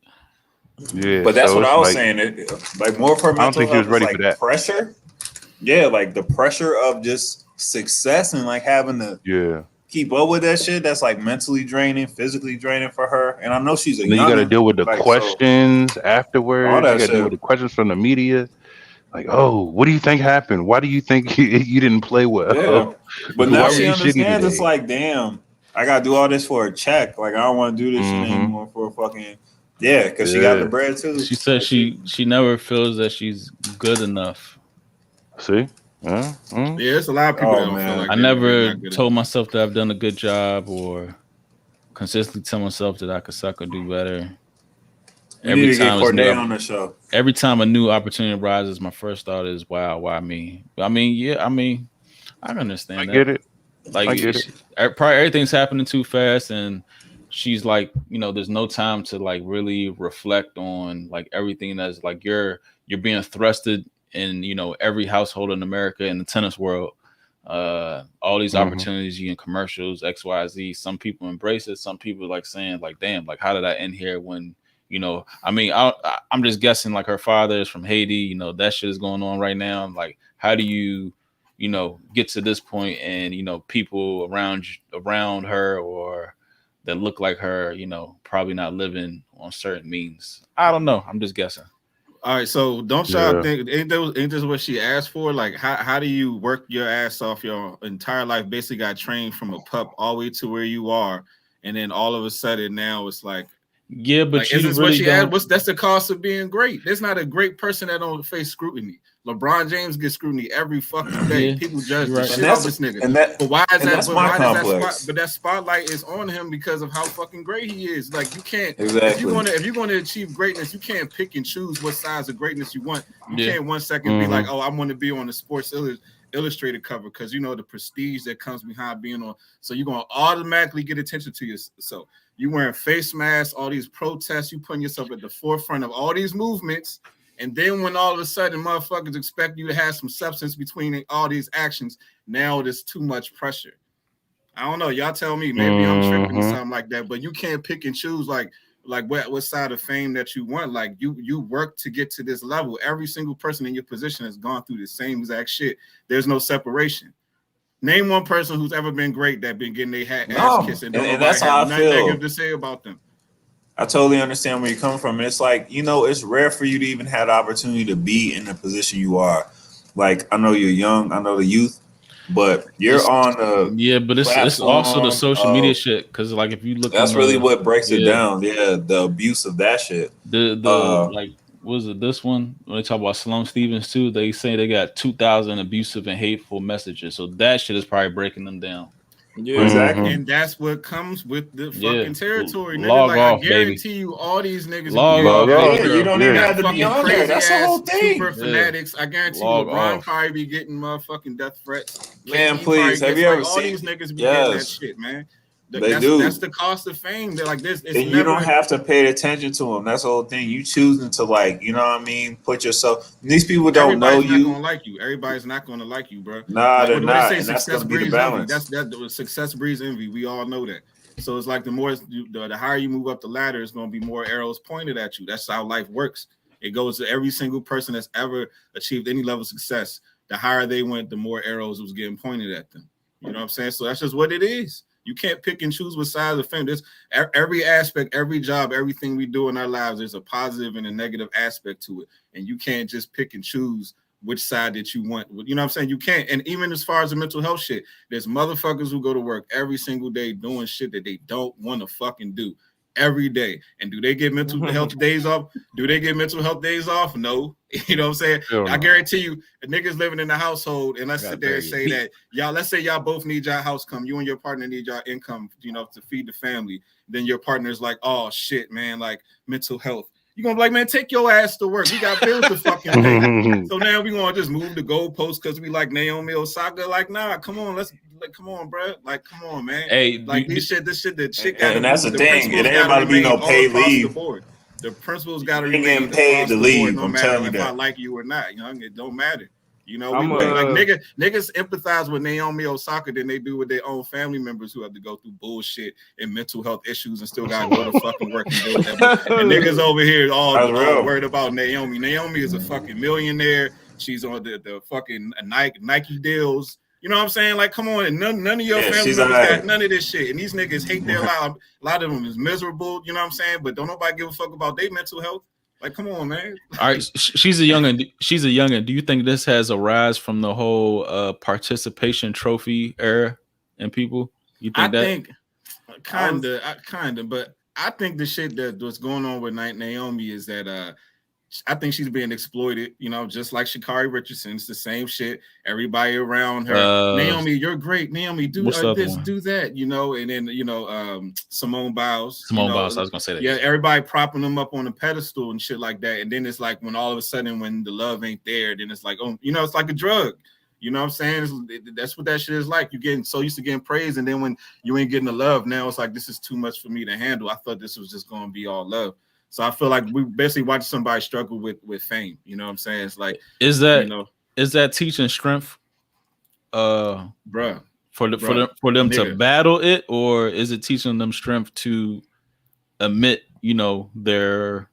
[SPEAKER 5] Yeah,
[SPEAKER 2] But that's
[SPEAKER 5] so
[SPEAKER 2] what
[SPEAKER 5] it's
[SPEAKER 2] I was
[SPEAKER 5] like
[SPEAKER 2] saying. Like more of her
[SPEAKER 5] I don't
[SPEAKER 2] mental
[SPEAKER 5] think she was
[SPEAKER 2] health is
[SPEAKER 5] ready for
[SPEAKER 2] like
[SPEAKER 5] that.
[SPEAKER 2] pressure. Yeah, like the pressure of just success and like having to
[SPEAKER 5] Yeah,
[SPEAKER 2] keep up with that shit. That's like mentally draining, physically draining for her. And I know she's a
[SPEAKER 5] and then you got to
[SPEAKER 2] youngin,
[SPEAKER 5] deal with the
[SPEAKER 2] like so
[SPEAKER 5] questions
[SPEAKER 2] all
[SPEAKER 5] afterwards. You
[SPEAKER 2] that
[SPEAKER 5] got to deal with
[SPEAKER 2] shit.
[SPEAKER 5] the questions from the media. Like, oh, what do you think happened? Why do you think you didn't play
[SPEAKER 2] Yeah,
[SPEAKER 5] well?
[SPEAKER 2] but now
[SPEAKER 5] Why were
[SPEAKER 2] she
[SPEAKER 5] you shitty
[SPEAKER 2] understands. It's
[SPEAKER 5] today?
[SPEAKER 2] like, damn, I gotta do all this for a check. Like I don't want to do this shit
[SPEAKER 5] Hmm.
[SPEAKER 2] anymore for a fucking because she got the
[SPEAKER 5] Yeah.
[SPEAKER 2] bread too.
[SPEAKER 3] She said
[SPEAKER 2] Like she,
[SPEAKER 3] she never feels that she's good enough.
[SPEAKER 5] See? Yeah. Mm.
[SPEAKER 4] Yeah, it's a lot of people that
[SPEAKER 2] oh
[SPEAKER 4] don't feel
[SPEAKER 2] man,
[SPEAKER 4] like
[SPEAKER 3] I
[SPEAKER 4] they're
[SPEAKER 3] never
[SPEAKER 4] not good
[SPEAKER 3] told
[SPEAKER 4] enough.
[SPEAKER 3] myself that I've done a good job or consistently tell myself that I could suck or do better.
[SPEAKER 2] we need
[SPEAKER 3] Every
[SPEAKER 2] to get
[SPEAKER 3] time it's new
[SPEAKER 2] Corday on the show.
[SPEAKER 3] every time a new opportunity arises, my first thought is, "Wow, why me?" I can
[SPEAKER 5] I
[SPEAKER 3] understand that.
[SPEAKER 5] get it.
[SPEAKER 3] Like,
[SPEAKER 5] I get it.
[SPEAKER 3] probably everything's happening too fast, and she's like, there's no time to like really reflect on like everything that's like you're being thrusted in every household in America in the tennis world. All these
[SPEAKER 5] Hmm.
[SPEAKER 3] opportunities, you in commercials, XYZ. Some people embrace it. Some people like saying like, "Damn, like how did I end here?" When I'm just guessing like her father is from Haiti. That shit is going on right now. Like, how do you get to this point and people around her or that look like her probably not living on certain means. I don't know, I'm just guessing.
[SPEAKER 4] All right, so don't y'all
[SPEAKER 5] Yeah.
[SPEAKER 4] think ain't this what she asked for? Like how do you work your ass off your entire life? Basically got trained from a pup all the way to where you are, and then all of a sudden now it's
[SPEAKER 3] Yeah,
[SPEAKER 4] like,
[SPEAKER 3] but
[SPEAKER 4] is
[SPEAKER 3] you
[SPEAKER 4] this what
[SPEAKER 3] really
[SPEAKER 4] she asked?
[SPEAKER 3] don't.
[SPEAKER 4] That's the cost of being great. There's not a great person that don't face scrutiny. LeBron James gets scrutiny every fucking day.
[SPEAKER 3] Yeah,
[SPEAKER 4] People judge
[SPEAKER 3] you're
[SPEAKER 4] the
[SPEAKER 3] right.
[SPEAKER 4] shit
[SPEAKER 2] And
[SPEAKER 4] out
[SPEAKER 2] that's
[SPEAKER 4] this nigga.
[SPEAKER 2] and that
[SPEAKER 4] But why is
[SPEAKER 2] and
[SPEAKER 4] that?
[SPEAKER 2] that's
[SPEAKER 4] But
[SPEAKER 2] my
[SPEAKER 4] why does that spot?
[SPEAKER 2] complex.
[SPEAKER 4] But that spotlight is on him because of how fucking great he is. Like you can't.
[SPEAKER 2] Exactly.
[SPEAKER 4] If you're gonna achieve greatness, you can't pick and choose what size of greatness you want. You
[SPEAKER 3] Yeah.
[SPEAKER 4] can't 1 second be like,
[SPEAKER 5] Hmm.
[SPEAKER 4] oh, I want to be on the Sports Illustrated cover because the prestige that comes behind being on. So you're gonna automatically get attention to yourself. You wearing face masks, all these protests, you putting yourself at the forefront of all these movements. And then when all of a sudden motherfuckers expect you to have some substance between all these actions, now there's too much pressure. I don't know. Y'all tell me. Maybe I'm tripping or
[SPEAKER 5] Hmm.
[SPEAKER 4] something like that. But you can't pick and choose like what side of fame that you want. Like you work to get to this level. Every single person in your position has gone through the same exact shit. There's no separation. Name one person who's ever been great that been getting their ass
[SPEAKER 2] No,
[SPEAKER 4] kissed and don't
[SPEAKER 2] and
[SPEAKER 4] nobody
[SPEAKER 2] that's
[SPEAKER 4] have
[SPEAKER 2] how I
[SPEAKER 4] nothing negative
[SPEAKER 2] feel.
[SPEAKER 4] to say about them.
[SPEAKER 2] I totally understand where you're coming from. And it's like, it's rare for you to even have the opportunity to be in the position you are. Like, I know you're young, I know the youth, but you're
[SPEAKER 3] It's
[SPEAKER 2] on a
[SPEAKER 3] yeah, but it's also the
[SPEAKER 2] platform
[SPEAKER 3] social media
[SPEAKER 2] of,
[SPEAKER 3] shit. Because like if you look in
[SPEAKER 2] that's really
[SPEAKER 3] the
[SPEAKER 2] what breaks it
[SPEAKER 3] yeah
[SPEAKER 2] down. Yeah, the abuse of that shit.
[SPEAKER 3] the
[SPEAKER 2] Uh,
[SPEAKER 3] like was it this one when they talk about Sloane Stevens too? They say they got 2,000 abusive and hateful messages. So that shit is probably breaking them down.
[SPEAKER 1] Yeah.
[SPEAKER 2] exactly.
[SPEAKER 4] And that's what comes with the
[SPEAKER 3] Yeah,
[SPEAKER 4] fucking territory, nigga.
[SPEAKER 3] log
[SPEAKER 4] Like I
[SPEAKER 3] off, baby.
[SPEAKER 4] guarantee you, all these niggas we
[SPEAKER 3] Log
[SPEAKER 4] getting
[SPEAKER 3] off,
[SPEAKER 5] Log
[SPEAKER 4] that
[SPEAKER 5] off.
[SPEAKER 2] Yeah,
[SPEAKER 3] baby.
[SPEAKER 2] you don't even
[SPEAKER 5] Yeah.
[SPEAKER 2] have
[SPEAKER 4] got
[SPEAKER 2] to be
[SPEAKER 4] fucking
[SPEAKER 2] on there.
[SPEAKER 4] crazy
[SPEAKER 2] That's the whole
[SPEAKER 4] ass
[SPEAKER 2] thing.
[SPEAKER 4] super fanatics. I guarantee you,
[SPEAKER 3] Log
[SPEAKER 4] LeBron
[SPEAKER 3] off.
[SPEAKER 4] probably be getting motherfucking death threats.
[SPEAKER 2] Man,
[SPEAKER 4] KD probably
[SPEAKER 2] please, have
[SPEAKER 4] gets
[SPEAKER 2] you
[SPEAKER 4] like
[SPEAKER 2] ever
[SPEAKER 4] all
[SPEAKER 2] seen?
[SPEAKER 4] these niggas be getting that
[SPEAKER 2] Yes,
[SPEAKER 4] shit, man.
[SPEAKER 2] they
[SPEAKER 4] That's
[SPEAKER 2] do.
[SPEAKER 4] the cost of fame. They're like this. It's
[SPEAKER 2] And you don't
[SPEAKER 4] never.
[SPEAKER 2] have to pay attention to them. That's the whole thing. You choosing to, like, you know what I mean? Put yourself. These people don't know
[SPEAKER 4] Everybody's not
[SPEAKER 2] you.
[SPEAKER 4] gonna like you. Everybody's not gonna like you, bro.
[SPEAKER 2] Nah,
[SPEAKER 4] Like
[SPEAKER 2] they're
[SPEAKER 4] what they
[SPEAKER 2] not,
[SPEAKER 4] say,
[SPEAKER 2] and that's
[SPEAKER 4] success
[SPEAKER 2] gonna be the
[SPEAKER 4] breeds envy.
[SPEAKER 2] balance.
[SPEAKER 4] That success breeds envy. We all know that. So it's like the higher you move up the ladder, it's gonna be more arrows pointed at you. That's how life works. It goes to every single person that's ever achieved any level of success. The higher they went, the more arrows was getting pointed at them. You know what I'm saying? So that's just what it is. You can't pick and choose what side of the fence. There's every aspect, every job, everything we do in our lives, there's a positive and a negative aspect to it. And you can't just pick and choose which side that you want. You know what I'm saying? You can't. And even as far as the mental health shit, there's motherfuckers who go to work every single day doing shit that they don't want to fucking do every day. And do they get mental health days off? Do they get mental health days off? No. You know what I'm saying?
[SPEAKER 5] Hell
[SPEAKER 4] I
[SPEAKER 5] no.
[SPEAKER 4] guarantee you, a niggas living in the household, and let's
[SPEAKER 3] Gotta
[SPEAKER 4] sit there and
[SPEAKER 3] bury
[SPEAKER 4] say
[SPEAKER 3] your
[SPEAKER 4] that y'all, let's say y'all both need y'all house come, you and your partner need y'all income, to feed the family. Then your partner's like, oh shit, man, like mental health. You're gonna be like, man, take your ass to work. We got bills to fucking pay. So now we gonna just move the goalposts because we like Naomi Osaka. Like, nah, come on, come on, bro. Like, come on, man.
[SPEAKER 3] Hey,
[SPEAKER 4] Like this shit
[SPEAKER 2] And,
[SPEAKER 4] gotta
[SPEAKER 2] and that's the
[SPEAKER 4] the
[SPEAKER 2] thing. It
[SPEAKER 4] principles
[SPEAKER 2] ain't
[SPEAKER 4] gotta
[SPEAKER 2] about to be
[SPEAKER 4] remain
[SPEAKER 2] no
[SPEAKER 4] all
[SPEAKER 2] paid
[SPEAKER 4] across the
[SPEAKER 2] leave.
[SPEAKER 4] board. The principles
[SPEAKER 2] You
[SPEAKER 4] gotta
[SPEAKER 2] ain't getting
[SPEAKER 4] remain
[SPEAKER 2] paid
[SPEAKER 4] across
[SPEAKER 2] to
[SPEAKER 4] the board,
[SPEAKER 2] leave.
[SPEAKER 4] no
[SPEAKER 2] I'm
[SPEAKER 4] matter
[SPEAKER 2] telling you
[SPEAKER 4] if I
[SPEAKER 2] that.
[SPEAKER 4] like you or not. It don't matter. We
[SPEAKER 1] I'm
[SPEAKER 4] like niggas empathize with Naomi Osaka than they do with their own family members who have to go through bullshit and mental health issues and still gotta go to fucking work and deal with that. And niggas over here all
[SPEAKER 2] That's real.
[SPEAKER 4] worried about Naomi. Naomi is a fucking millionaire. She's on the fucking Nike deals. You know what I'm saying? Like, come on, and none of your
[SPEAKER 2] Yeah,
[SPEAKER 4] family
[SPEAKER 2] she's
[SPEAKER 4] members
[SPEAKER 2] alright.
[SPEAKER 4] got none of this shit. And these niggas hate their life. A lot of them is miserable, you know what I'm saying? But don't nobody give a fuck about their mental health. Like, come on, man.
[SPEAKER 3] all right, she's a youngin. She's a youngin. Do you think this has a rise from the whole participation trophy era in people? You
[SPEAKER 4] I
[SPEAKER 3] think that?
[SPEAKER 4] think kinda, but I think the shit that was going on with Naomi is that I think she's being exploited, just like Sha'Carri Richardson. It's the same shit. Everybody around her, Naomi, you're great. Naomi, do
[SPEAKER 3] what's the other
[SPEAKER 4] this,
[SPEAKER 3] one?
[SPEAKER 4] do that, and then Simone Biles.
[SPEAKER 3] Simone Biles. I was gonna say that.
[SPEAKER 4] Yeah, everybody propping them up on a pedestal and shit like that. And then it's like when all of a sudden when the love ain't there, then it's like, oh, it's like a drug. You know what I'm saying? That's what that shit is like. You're getting so used to getting praise, and then when you ain't getting the love, now it's like this is too much for me to handle. I thought this was just gonna be all love. So I feel like we basically watch somebody struggle with fame. You know what I'm saying? It's like
[SPEAKER 3] is that teaching strength?
[SPEAKER 4] Bruh,
[SPEAKER 3] for them to battle it, or is it teaching them strength to admit, their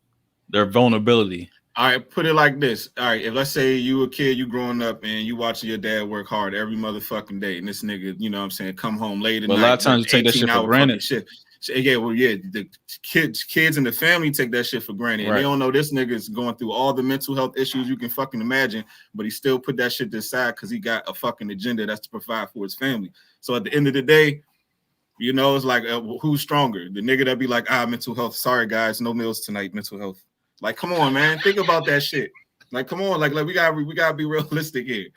[SPEAKER 3] vulnerability?
[SPEAKER 4] All right, put it like this. All right, if let's say you a kid, you growing up and you watching your dad work hard every motherfucking day, and this nigga, you know what I'm saying, come home late at night.
[SPEAKER 3] A lot of times you take that shit for granted.
[SPEAKER 4] Shit. Yeah, well, yeah, the kids in the family take that shit for granted.
[SPEAKER 3] Right.
[SPEAKER 4] And they don't know this nigga's going through all the mental health issues you can fucking imagine, but he still put that shit to the side because he got a fucking agenda that's to provide for his family. So at the end of the day, it's like who's stronger? The nigga that be like, mental health. Sorry guys, no meals tonight. Mental health. Like, come on, man. Think about that shit. Like, come on. Like we gotta be realistic here.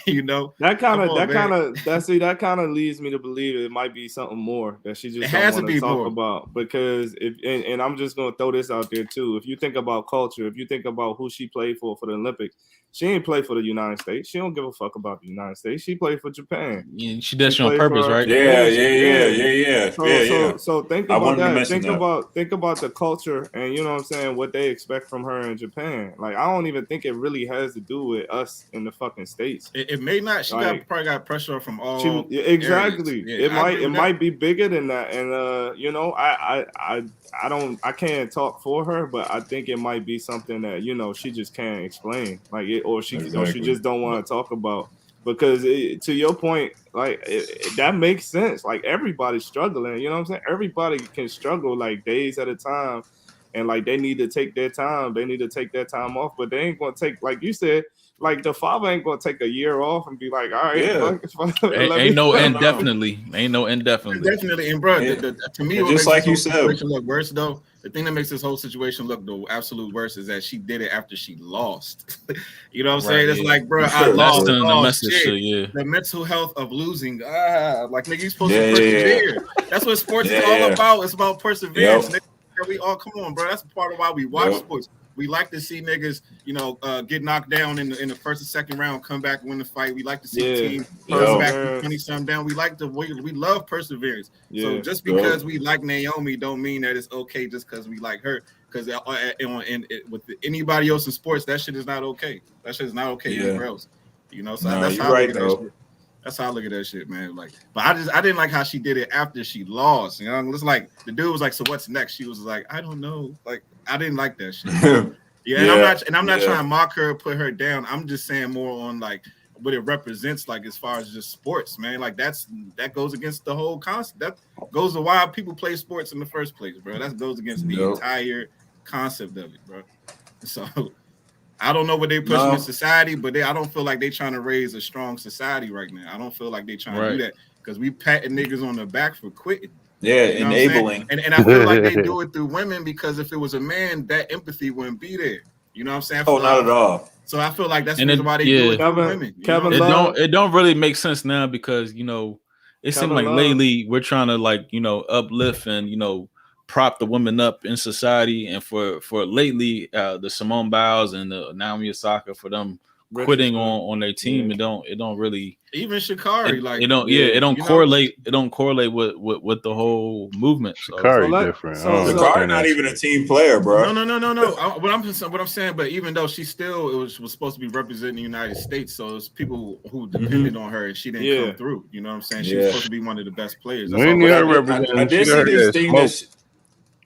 [SPEAKER 1] That kind of leads me to believe it might be something more that she just don't want to talk about. Because and I'm just gonna throw this out there too. If you think about culture, if you think about who she played for the Olympics, she ain't play for the United States. She don't give a fuck about the United States. She played for Japan.
[SPEAKER 3] Yeah, she does it on purpose, right?
[SPEAKER 2] Yeah.
[SPEAKER 1] So think about that. Think about the culture and you know what I'm saying, what they expect from her in Japan. Like, I don't even think it really has to do with us in the fucking States.
[SPEAKER 4] It may not. She probably got pressure from all.
[SPEAKER 1] Exactly.
[SPEAKER 4] Yeah,
[SPEAKER 1] it might be bigger than that. And I can't talk for her, but I think it might be something that she just can't explain, like it, or she just don't want to talk about. because to your point, like that makes sense. Like everybody's struggling, you know what I'm saying? Everybody can struggle like days at a time, and like they need to take their time. They need to take their time off, but they ain't gonna take, like you said, like the father ain't gonna take a year off and be like, all right,
[SPEAKER 2] Yeah.
[SPEAKER 3] Ain't no indefinitely. Ain't no indefinitely.
[SPEAKER 4] Definitely, and bro,
[SPEAKER 2] Yeah.
[SPEAKER 4] to me,
[SPEAKER 2] And
[SPEAKER 4] what
[SPEAKER 2] just
[SPEAKER 4] makes
[SPEAKER 2] like
[SPEAKER 4] this
[SPEAKER 2] you
[SPEAKER 4] whole
[SPEAKER 2] said,
[SPEAKER 4] situation look worse, though, the thing that makes this whole situation look the absolute worst is that she did it after she lost. You know what I'm saying? It's
[SPEAKER 3] yeah.
[SPEAKER 4] like, bro, I
[SPEAKER 2] Sure.
[SPEAKER 3] That's
[SPEAKER 4] lost.
[SPEAKER 3] the
[SPEAKER 4] Oh
[SPEAKER 3] message.
[SPEAKER 4] shit!
[SPEAKER 3] Shit, yeah.
[SPEAKER 4] The mental health of losing. Like nigga, you supposed
[SPEAKER 2] Yeah,
[SPEAKER 4] to
[SPEAKER 2] yeah, yeah.
[SPEAKER 4] persevere. That's what sports is
[SPEAKER 2] Yeah,
[SPEAKER 4] all
[SPEAKER 2] yeah.
[SPEAKER 4] about. It's about perseverance.
[SPEAKER 2] Yep.
[SPEAKER 4] Nigga, we all come on, bro. That's part of why we watch
[SPEAKER 2] Yep.
[SPEAKER 4] sports. We like to see niggas, you know, get knocked down in the first and second round, come back and win the fight. We like to see
[SPEAKER 1] Yeah.
[SPEAKER 4] teams
[SPEAKER 2] Yep.
[SPEAKER 4] come back from 20-something down. We like we love perseverance.
[SPEAKER 1] Yeah.
[SPEAKER 4] So just because we like Naomi don't mean that it's okay just because we like her. Because with anybody else in sports, that shit is not okay. That shit is not okay
[SPEAKER 2] Yeah.
[SPEAKER 4] anywhere else. You know, so
[SPEAKER 2] No,
[SPEAKER 4] that's
[SPEAKER 2] you're
[SPEAKER 4] how I
[SPEAKER 2] right
[SPEAKER 4] look at that
[SPEAKER 2] though.
[SPEAKER 4] shit. That's how I look at that shit, man. Like, but I didn't like how she did it after she lost. You know, it's like the dude was like, "So what's next?" She was like, "I don't know." Like, I didn't like that shit. Yeah, and I'm not trying to mock her, put her down. I'm just saying more on like what it represents, like as far as just sports, man. Like that goes against the whole concept. That goes to why people play sports in the first place, bro. That goes against the entire concept of it, bro. So I don't know what they're pushing in society, but I don't feel like they're trying to raise a strong society right now. I don't feel like they're trying to do that because we patting niggas on the back for quitting.
[SPEAKER 2] Yeah,
[SPEAKER 4] You know
[SPEAKER 2] enabling.
[SPEAKER 4] and I feel like they do it through women because if it was a man, that empathy wouldn't be there. You know what I'm saying?
[SPEAKER 2] Oh, not at all.
[SPEAKER 4] So I feel like that's the reason why they do it through women.
[SPEAKER 3] It don't really make sense now because you know it seems like lately we're trying to like you know uplift and you know prop the women up in society, and for lately the Simone Biles and the Naomi Osaka for them quitting on their team, it don't really
[SPEAKER 4] even Sha'Carri
[SPEAKER 3] it don't correlate with the whole movement.
[SPEAKER 5] Sha'Carri different.
[SPEAKER 2] Sha'Carri not even a team player, bro.
[SPEAKER 4] No. What I'm saying, but even though she still was supposed to be representing the United States, so it's people who depended on her and she didn't come through. You know what I'm saying? She was supposed to be one of the best players.
[SPEAKER 2] I did see this thing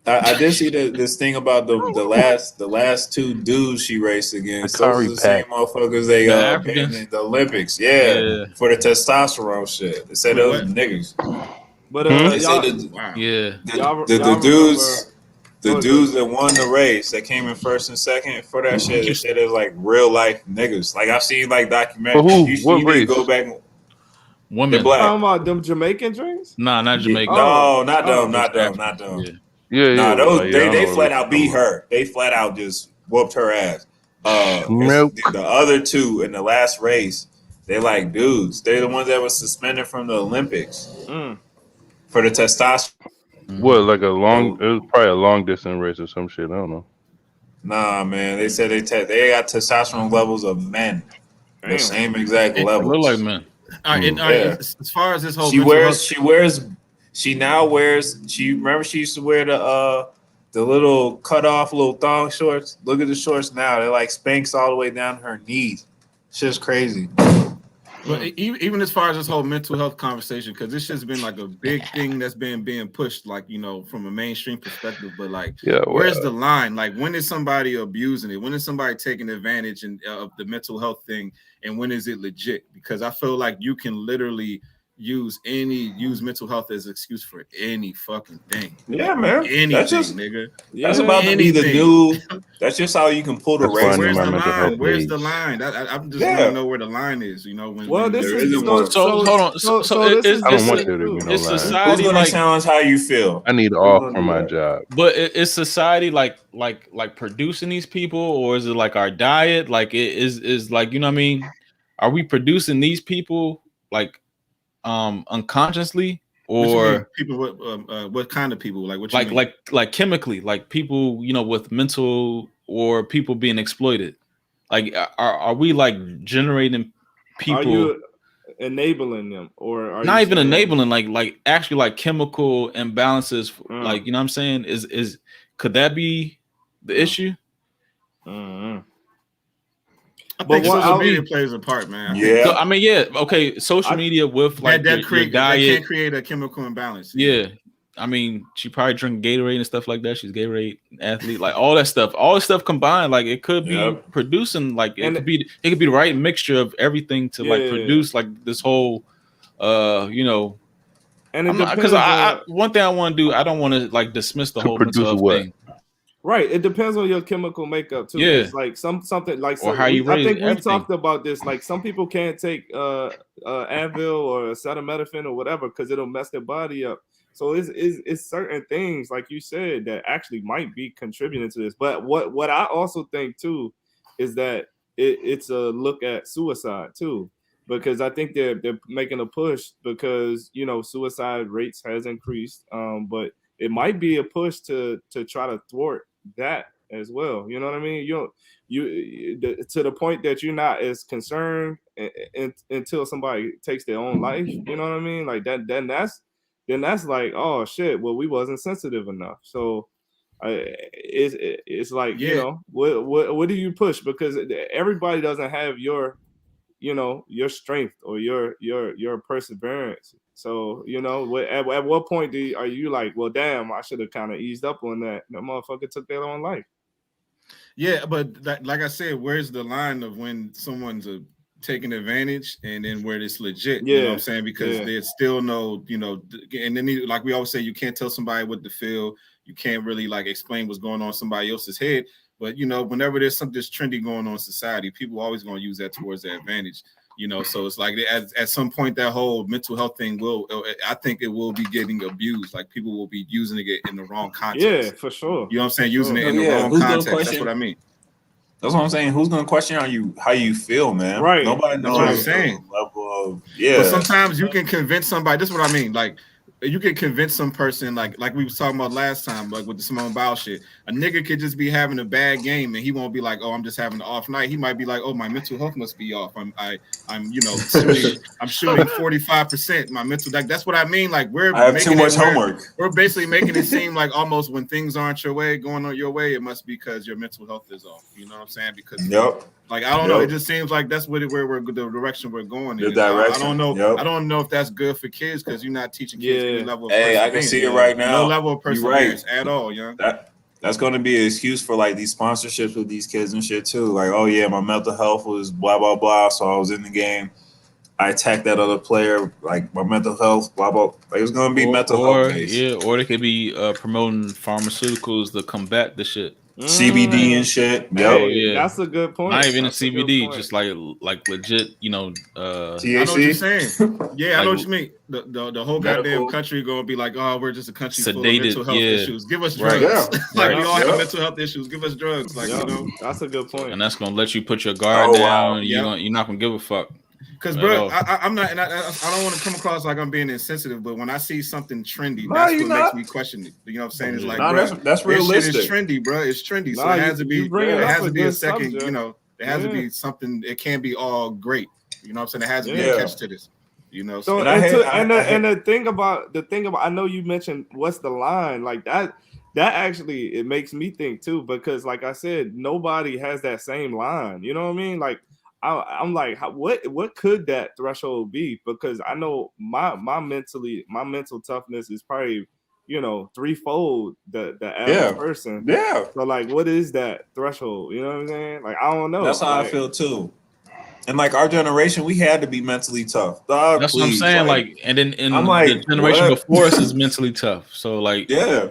[SPEAKER 2] I did see this thing about the last two dudes she raced against. Those are the same motherfuckers they banned in the Olympics. Yeah, for the testosterone shit. They said those niggas.
[SPEAKER 1] But
[SPEAKER 2] they said the dudes that won the race that came in first and second for that shit. They said it's like real life niggas. Like I've seen like documentaries. You need to go back.
[SPEAKER 3] Women.
[SPEAKER 1] They're black. Talking about them Jamaican drinks?
[SPEAKER 3] Nah, not Jamaican.
[SPEAKER 2] No, not them. Yeah, those they flat out beat her. They flat out just whooped her ass. The other two in the last race, they like dudes. They're the ones that were suspended from the Olympics for the testosterone.
[SPEAKER 5] What, like it was probably a long distance race or some shit. I don't know.
[SPEAKER 2] Nah, man. They said they got testosterone levels of men. The same exact levels.
[SPEAKER 3] Look like men.
[SPEAKER 4] As far as this whole
[SPEAKER 2] she now wears. Remember she used to wear the little cut off little thong shorts. Look at the shorts now; they're like Spanx all the way down her knees. Shit's crazy.
[SPEAKER 4] But even as far as this whole mental health conversation, because this has been like a big thing that's been being pushed, like you know, from a mainstream perspective. But like, where's the line? Like, when is somebody abusing it? When is somebody taking advantage of the mental health thing? And when is it legit? Because I feel like you can literally use mental health as an excuse for any fucking thing.
[SPEAKER 2] Yeah, man.
[SPEAKER 4] Anything, nigga.
[SPEAKER 2] That's about to be the new. That's just how you can pull the race.
[SPEAKER 4] Where's the line? Where's the line? I'm just want to know where the line is. You know,
[SPEAKER 1] this is
[SPEAKER 3] hold on. So
[SPEAKER 5] I don't want there to be no line.
[SPEAKER 3] Society,
[SPEAKER 2] who's gonna challenge how you feel?
[SPEAKER 5] I need off for my job.
[SPEAKER 3] But is society like producing these people, or is it like our diet? Like it is like, you know what I mean? Are we producing these people like unconsciously, or
[SPEAKER 4] people what kind of people, like what you mean?
[SPEAKER 3] like chemically, like people, you know, with mental, or people being exploited? Like are we like generating people?
[SPEAKER 1] Are you enabling them, or are
[SPEAKER 3] not even enabling, like actually like chemical imbalances? Like, you know what I'm saying? Is could that be the issue?
[SPEAKER 4] I think social media plays a part, man.
[SPEAKER 2] Yeah.
[SPEAKER 3] Okay. Social media with like
[SPEAKER 4] that
[SPEAKER 3] your diet
[SPEAKER 4] can create a chemical imbalance.
[SPEAKER 3] Yeah. I mean, she probably drink Gatorade and stuff like that. She's a Gatorade athlete, like all that stuff. All that stuff combined, like it could be producing, like it could be the right mixture of everything to like produce like this whole, you know.
[SPEAKER 1] And it
[SPEAKER 3] because one thing I want to do, I don't want to like dismiss the whole mental health thing.
[SPEAKER 1] Right, it depends on your chemical makeup too. Yeah, it's like something like
[SPEAKER 3] or how you raise.
[SPEAKER 1] I think we talked about this. Like some people can't take Advil or acetaminophen or whatever because it'll mess their body up. So it's certain things like you said that actually might be contributing to this. But what I also think too is that it's a look at suicide too, because I think they're making a push because you know suicide rates has increased, but it might be a push to try to thwart that as well. You know what I mean? You to the point that you're not as concerned until somebody takes their own life. You know what I mean? Like that. Then that's like, oh shit. Well, we wasn't sensitive enough. So it's like you know what do you push, because everybody doesn't have your strength or your perseverance. So you know at what point are you like, well damn, I should have kind of eased up on that. The motherfucker took their own life.
[SPEAKER 4] Yeah, but like I said, where's the line of when someone's taking advantage and then where it's legit? You know what I'm saying? Because there's still no, and then like we always say, you can't tell somebody what to feel. You can't really like explain what's going on in somebody else's head. But whenever there's something that's trendy going on in society, people are always going to use that towards their advantage. So it's like at some point that whole mental health thing I think it will be getting abused. Like people will be using it in the wrong context.
[SPEAKER 1] Yeah, for sure.
[SPEAKER 4] You know what I'm saying? Using it in the wrong context. That's what I mean.
[SPEAKER 2] That's what I'm saying. Who's gonna question how you feel, man?
[SPEAKER 1] Right.
[SPEAKER 2] Nobody knows.
[SPEAKER 4] That's what I'm saying.
[SPEAKER 2] Level of
[SPEAKER 4] But sometimes you can convince somebody. This is what I mean. Like you can convince some person, like we was talking about last time, like with the Simone Biles shit. A nigga could just be having a bad game and he won't be like, oh, I'm just having an off night. He might be like, oh, my mental health must be off. I'm shooting 45%. My mental, like that's what I mean. Like I have too much homework. We're basically making it seem like almost when things aren't going on your way, it must be because your mental health is off. You know what I'm saying? Because like I don't know, it just seems like that's where we're the direction we're going in. I don't know. I don't know if that's good for kids because you're not teaching kids any level of
[SPEAKER 2] I can see it right now.
[SPEAKER 4] No level of perseverance at all, young.
[SPEAKER 2] That's going to be an excuse for like these sponsorships with these kids and shit too. Like, oh yeah, my mental health was blah blah blah, so I was in the game. I attacked that other player. Like my mental health, blah blah. Like it's going to be mental health based.
[SPEAKER 3] Yeah, or they could be promoting pharmaceuticals to combat the shit.
[SPEAKER 2] CBD and shit.
[SPEAKER 1] Hey, that's a good point.
[SPEAKER 3] Not even a CBD, just like legit,
[SPEAKER 4] THC? I know what you're saying. Yeah, I know what you mean. The whole goddamn country gonna be like, oh, we're just a country full of mental health issues. Give us drugs. Like we all have mental health issues. Give us drugs. Like
[SPEAKER 1] that's a good point.
[SPEAKER 3] And that's gonna let you put your guard down. You're not gonna give a fuck.
[SPEAKER 4] Because, bro, I'm not, and I don't want to come across like I'm being insensitive, but when I see something trendy, that's what makes me question it. You know what I'm saying? It's like, bro,
[SPEAKER 2] that's realistic.
[SPEAKER 4] It's trendy, bro. It's trendy, so it has to be. It has to be a second. Subject. It has to be something. It can't be all great. You know what I'm saying? It has to be a catch to this. So
[SPEAKER 1] and the thing about I know you mentioned what's the line like that. That actually it makes me think too, because like I said, nobody has that same line. You know what I mean? Like. I'm like, what could that threshold be? Because I know my mental toughness is probably threefold the average person.
[SPEAKER 2] Yeah.
[SPEAKER 1] So like, what is that threshold? You know what I'm saying? Like, I don't know.
[SPEAKER 2] That's how I feel too. And like our generation, we had to be mentally tough.
[SPEAKER 3] That's what I'm saying. Like, and then the generation before us is mentally tough. So like,
[SPEAKER 2] yeah.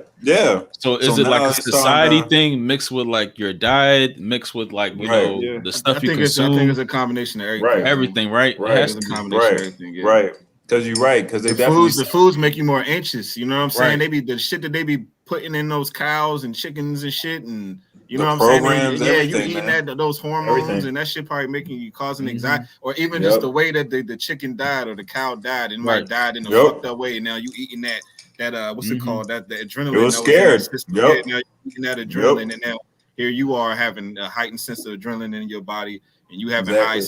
[SPEAKER 3] So is it like a society thing mixed with like your diet, mixed with like the stuff you consume?
[SPEAKER 4] I think it's a combination of everything.
[SPEAKER 3] Everything, right?
[SPEAKER 4] It's a combination of everything. Yeah.
[SPEAKER 2] Right. Because you're right. Because
[SPEAKER 4] the foods make you more anxious. You know what I'm saying? They be the shit that they be putting in those cows and chickens and shit and. You know what I'm saying? Yeah, you eating those hormones and that shit probably causing anxiety, or even just the way that the chicken died or the cow died and died in a fucked up way. And now you eating that what's it called? That the adrenaline.
[SPEAKER 2] You was scared.
[SPEAKER 4] Now you're eating that adrenaline, and now here you are having a heightened sense of adrenaline in your body, and you having high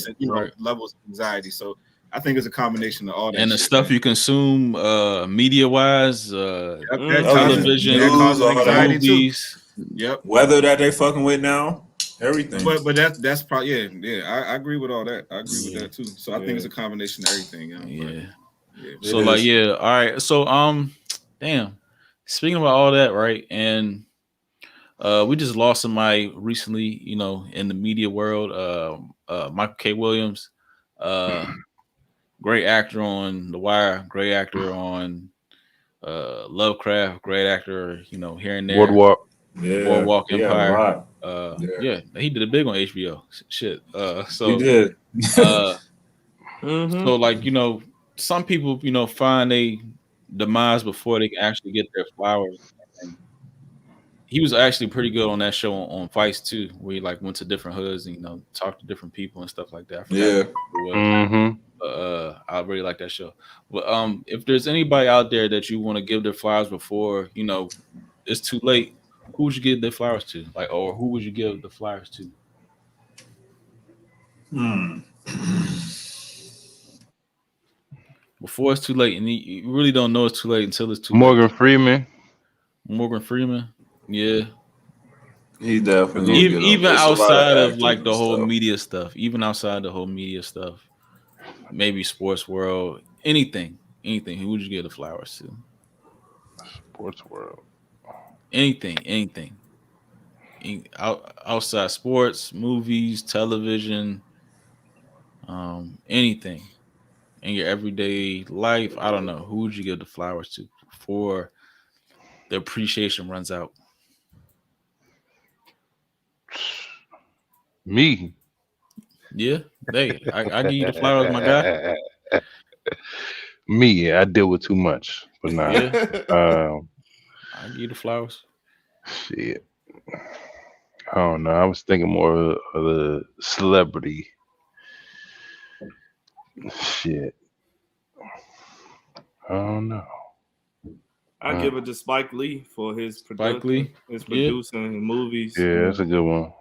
[SPEAKER 4] levels of anxiety. So I think it's a combination of all that.
[SPEAKER 3] And the stuff you consume, media wise, television, movies.
[SPEAKER 4] Yep.
[SPEAKER 2] Weather that they fucking with now, everything.
[SPEAKER 4] But that's probably I agree with all that. I agree with that too. So I think it's a combination of everything.
[SPEAKER 3] So like all right. So damn. speaking about all that, right? And we just lost somebody recently, in the media world. Michael K. Williams, uh, great actor on The Wire, great actor on Lovecraft, great actor, here and there.
[SPEAKER 5] Boardwalk.
[SPEAKER 2] Yeah,
[SPEAKER 3] Boardwalk
[SPEAKER 2] he got a
[SPEAKER 3] Empire.
[SPEAKER 2] lot. Yeah,
[SPEAKER 3] Yeah, he did it big on HBO. Shit.
[SPEAKER 2] he did.
[SPEAKER 3] Uh,
[SPEAKER 1] Mm-hmm.
[SPEAKER 3] so like some people find a demise before they can actually get their flowers. And he was actually pretty good on that show on Vice too, where he like went to different hoods and talked to different people and stuff like that. I forgot
[SPEAKER 2] Yeah.
[SPEAKER 3] who it was.
[SPEAKER 5] Mm-hmm.
[SPEAKER 3] I really like that show. But if there's anybody out there that you want to give their flowers before it's too late, who would you give their flowers to? Like, or who would you give the flowers to? Before it's too late, and you really don't know it's too late until it's too
[SPEAKER 5] Morgan
[SPEAKER 3] late.
[SPEAKER 5] Freeman.
[SPEAKER 3] Morgan Freeman, yeah.
[SPEAKER 2] He definitely
[SPEAKER 3] Even
[SPEAKER 2] there's a lot
[SPEAKER 3] outside of
[SPEAKER 2] actors
[SPEAKER 3] like the
[SPEAKER 2] and
[SPEAKER 3] whole
[SPEAKER 2] stuff.
[SPEAKER 3] media stuff, maybe sports world, anything. Who would you give the flowers to?
[SPEAKER 5] Sports world.
[SPEAKER 3] Anything. Outside sports, movies, television, anything in your everyday life. I don't know. Who would you give the flowers to before the appreciation runs out?
[SPEAKER 5] Me.
[SPEAKER 3] Yeah, I give you the flowers, my guy.
[SPEAKER 5] Me. I deal with too much, but nah.
[SPEAKER 3] Yeah, I give you the flowers.
[SPEAKER 5] Shit. I don't know. I was thinking more of the celebrity. Shit. I don't know.
[SPEAKER 1] I give it to Spike Lee for his
[SPEAKER 3] Spike Lee,
[SPEAKER 1] his producing movies.
[SPEAKER 5] Yeah, that's a good one.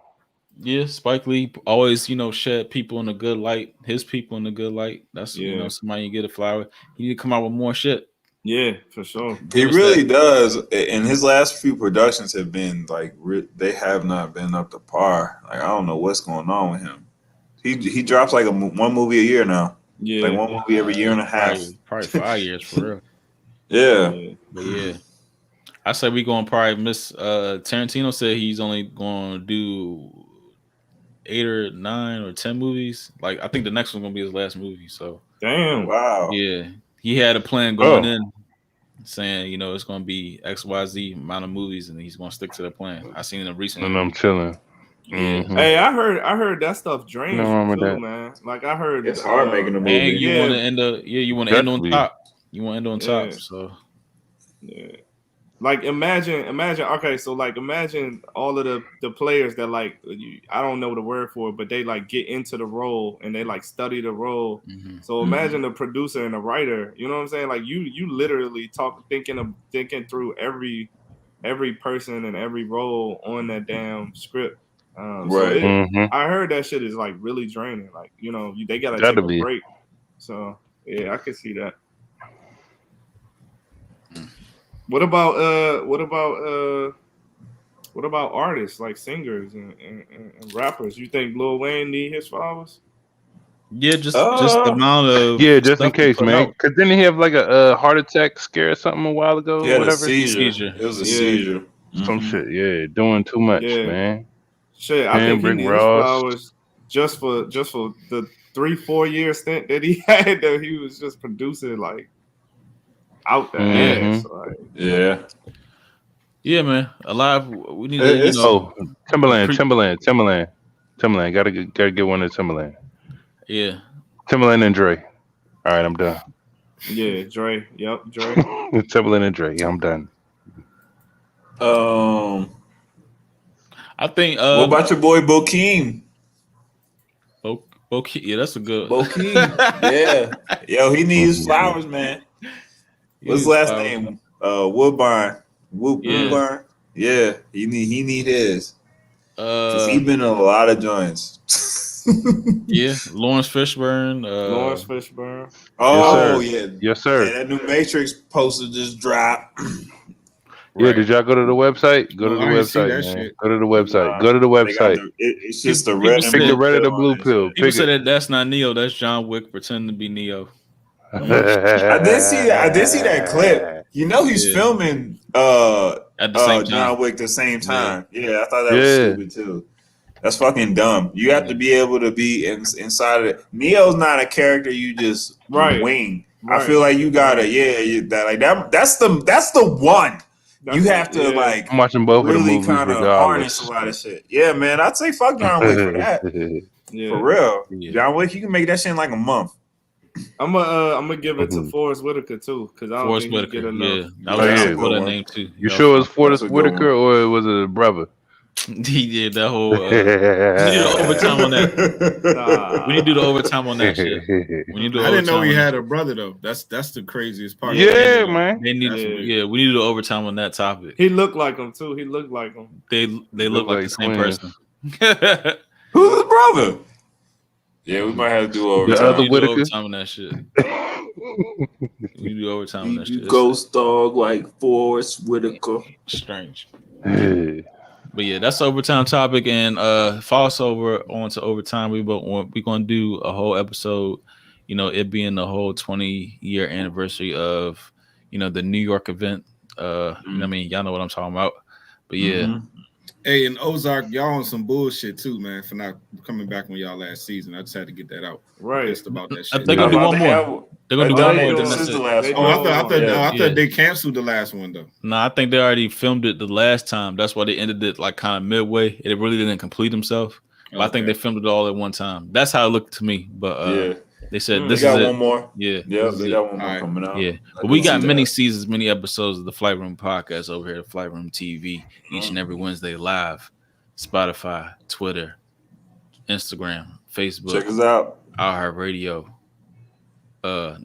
[SPEAKER 3] Yeah, Spike Lee always, shed people in a good light. His people in a good light. That's somebody you get a flower. He need to come out with more shit.
[SPEAKER 1] Yeah, for sure.
[SPEAKER 2] He really does. And his last few productions have been like they have not been up to par. Like I don't know what's going on with him. He drops like one movie a year now.
[SPEAKER 1] Yeah,
[SPEAKER 2] like one movie every year and a half.
[SPEAKER 3] Probably 5 years for real.
[SPEAKER 2] Yeah.
[SPEAKER 3] But yeah, I say we going to probably miss. Tarantino said he's only going to do 8 or 9 or 10 movies. Like I think the next one's gonna be his last movie. So
[SPEAKER 1] damn,
[SPEAKER 2] wow,
[SPEAKER 3] yeah, he had a plan going in, saying it's gonna be XYZ amount of movies, and he's gonna stick to the plan. I seen it recently,
[SPEAKER 5] and I'm chilling.
[SPEAKER 3] Yeah.
[SPEAKER 5] Mm-hmm.
[SPEAKER 1] Hey, I heard that stuff drains you too,
[SPEAKER 5] that.
[SPEAKER 1] man. Like I heard
[SPEAKER 2] it's hard making a movie.
[SPEAKER 3] And you want to end on top. You want to end on top. So
[SPEAKER 1] yeah. Like imagine. Okay, so like imagine all of the players that like I don't know the word for it, but they like get into the role and they like study the role.
[SPEAKER 3] Mm-hmm.
[SPEAKER 1] So imagine the producer and the writer. You know what I'm saying? Like you literally thinking through every person and every role on that damn script.
[SPEAKER 2] Right.
[SPEAKER 1] So I heard that shit is like really draining. Like they gotta take a break. So yeah, I can see that. What about artists like singers and rappers? You think Lil Wayne need his flowers?
[SPEAKER 3] Yeah, just the amount of
[SPEAKER 5] just in case, man. Because didn't he have like a heart attack scare or something a while ago?
[SPEAKER 2] Yeah,
[SPEAKER 5] whatever.
[SPEAKER 2] Seizure. It was a seizure.
[SPEAKER 5] Some shit. Yeah, doing too much, man.
[SPEAKER 1] Shit, I think he needs his flowers just for the 3-4 year stint that he had that he was just producing like out the ass. Like,
[SPEAKER 3] yeah, man. Alive. We need to.
[SPEAKER 5] Timberland. Gotta get one of Timberland.
[SPEAKER 3] Yeah.
[SPEAKER 5] Timberland and Dre. All right, I'm done.
[SPEAKER 1] Yeah, Dre. Yep, Dre.
[SPEAKER 5] Timberland and Dre. Yeah, I'm done.
[SPEAKER 3] I think.
[SPEAKER 2] What about your boy Bokeem?
[SPEAKER 3] Bokeem, yeah, that's a good.
[SPEAKER 2] Bokeem, yeah. Yo, he needs flowers, man. What's his last name? Woodbine. Woodbine. Yeah, he need his. Cause he been in a lot of joints.
[SPEAKER 3] Yeah, Lawrence Fishburne.
[SPEAKER 2] Oh
[SPEAKER 5] yes, sir.
[SPEAKER 2] Yeah, that new Matrix poster just dropped.
[SPEAKER 5] Yeah, did y'all go to the website? Go to the website, man. Go to the website. Go to the website.
[SPEAKER 2] It's just the red.
[SPEAKER 5] Pick the red or the blue pill.
[SPEAKER 3] People say that's not Neo. That's John Wick pretending to be Neo.
[SPEAKER 2] I did see that. I did see that clip. You know, he's
[SPEAKER 3] Yeah.
[SPEAKER 2] filming
[SPEAKER 3] At the same time.
[SPEAKER 2] John Wick the same time. Yeah, I thought that was
[SPEAKER 5] Yeah.
[SPEAKER 2] stupid too. That's fucking dumb. You have to be able to be inside of it. Neo's not a character you just
[SPEAKER 1] Right.
[SPEAKER 2] wing.
[SPEAKER 1] Right.
[SPEAKER 2] I feel like you gotta, that's the one. You have to
[SPEAKER 5] I'm watching both of the
[SPEAKER 2] really
[SPEAKER 5] movies
[SPEAKER 2] kind of
[SPEAKER 5] regardless.
[SPEAKER 2] harness a lot of shit. Yeah, man. I'd say fuck John Wick for that.
[SPEAKER 1] Yeah.
[SPEAKER 2] For real.
[SPEAKER 3] Yeah.
[SPEAKER 2] John Wick, you can make that shit in like a month.
[SPEAKER 1] I'm gonna give it to Forrest Whitaker too, because I don't
[SPEAKER 3] Forrest
[SPEAKER 1] think he
[SPEAKER 3] Whitaker.
[SPEAKER 1] get enough.
[SPEAKER 3] Yeah, I
[SPEAKER 5] Oh,
[SPEAKER 3] was
[SPEAKER 5] yeah.
[SPEAKER 3] gonna put that name too.
[SPEAKER 5] You sure it's Forrest
[SPEAKER 2] That's a good
[SPEAKER 5] Whitaker
[SPEAKER 2] one.
[SPEAKER 5] or was it a brother?
[SPEAKER 3] He did that whole. We need to do overtime on that.
[SPEAKER 1] Nah.
[SPEAKER 3] We need to do the overtime on that shit. We need to do
[SPEAKER 4] I didn't know
[SPEAKER 3] overtime
[SPEAKER 4] he
[SPEAKER 3] on
[SPEAKER 4] had
[SPEAKER 3] that
[SPEAKER 4] a brother though. That's the craziest part.
[SPEAKER 5] Yeah, man.
[SPEAKER 3] They need,
[SPEAKER 1] Yeah.
[SPEAKER 3] we need to do overtime on that topic.
[SPEAKER 1] He looked like him too. He looked like him.
[SPEAKER 3] They look like the same
[SPEAKER 5] twins.
[SPEAKER 3] person.
[SPEAKER 2] Who's his brother? Yeah, we might have to do overtime.
[SPEAKER 5] The other
[SPEAKER 3] We need to do
[SPEAKER 5] Whitaker?
[SPEAKER 3] overtime on that shit. We need to do overtime on that
[SPEAKER 2] You
[SPEAKER 3] shit.
[SPEAKER 2] ghost dog like Forrest Whitaker.
[SPEAKER 3] It's strange.
[SPEAKER 5] Yeah.
[SPEAKER 3] But yeah, that's the overtime topic. And false over on to overtime. We're gonna do a whole episode, it being the whole 20-year anniversary of the New York event. What I mean, y'all know what I'm talking about. But yeah.
[SPEAKER 2] Mhm.
[SPEAKER 4] Hey, and Ozark, y'all on some bullshit too, man, for not coming back on y'all last season. I just had to get that out.
[SPEAKER 1] Right.
[SPEAKER 4] Pissed about that
[SPEAKER 3] I
[SPEAKER 4] shit.
[SPEAKER 3] think they're gonna do one more. They're gonna do one more. Then
[SPEAKER 2] This
[SPEAKER 3] that's
[SPEAKER 2] is the
[SPEAKER 3] it.
[SPEAKER 2] last
[SPEAKER 1] They
[SPEAKER 2] one.
[SPEAKER 4] Oh, I
[SPEAKER 1] Yeah.
[SPEAKER 4] thought they canceled the last one though.
[SPEAKER 3] No, I think they already filmed it the last time. That's why they ended it like kind of midway. It really didn't complete themselves. But I think they filmed it all at one time. That's how it looked to me. But they said
[SPEAKER 2] They
[SPEAKER 3] this
[SPEAKER 2] got
[SPEAKER 3] is
[SPEAKER 2] one
[SPEAKER 3] it.
[SPEAKER 2] more.
[SPEAKER 3] Yeah.
[SPEAKER 2] Yeah,
[SPEAKER 3] this is
[SPEAKER 2] they
[SPEAKER 3] it.
[SPEAKER 2] got one more
[SPEAKER 4] All right.
[SPEAKER 2] coming out.
[SPEAKER 3] Yeah,
[SPEAKER 2] I
[SPEAKER 3] but we
[SPEAKER 2] did
[SPEAKER 3] got
[SPEAKER 2] see
[SPEAKER 3] many
[SPEAKER 2] that.
[SPEAKER 3] seasons, many episodes of the Flight Room podcast over here at Flight Room TV each and every Wednesday live. Spotify, Twitter, Instagram, Facebook,
[SPEAKER 2] Check us out.
[SPEAKER 3] iHeartRadio,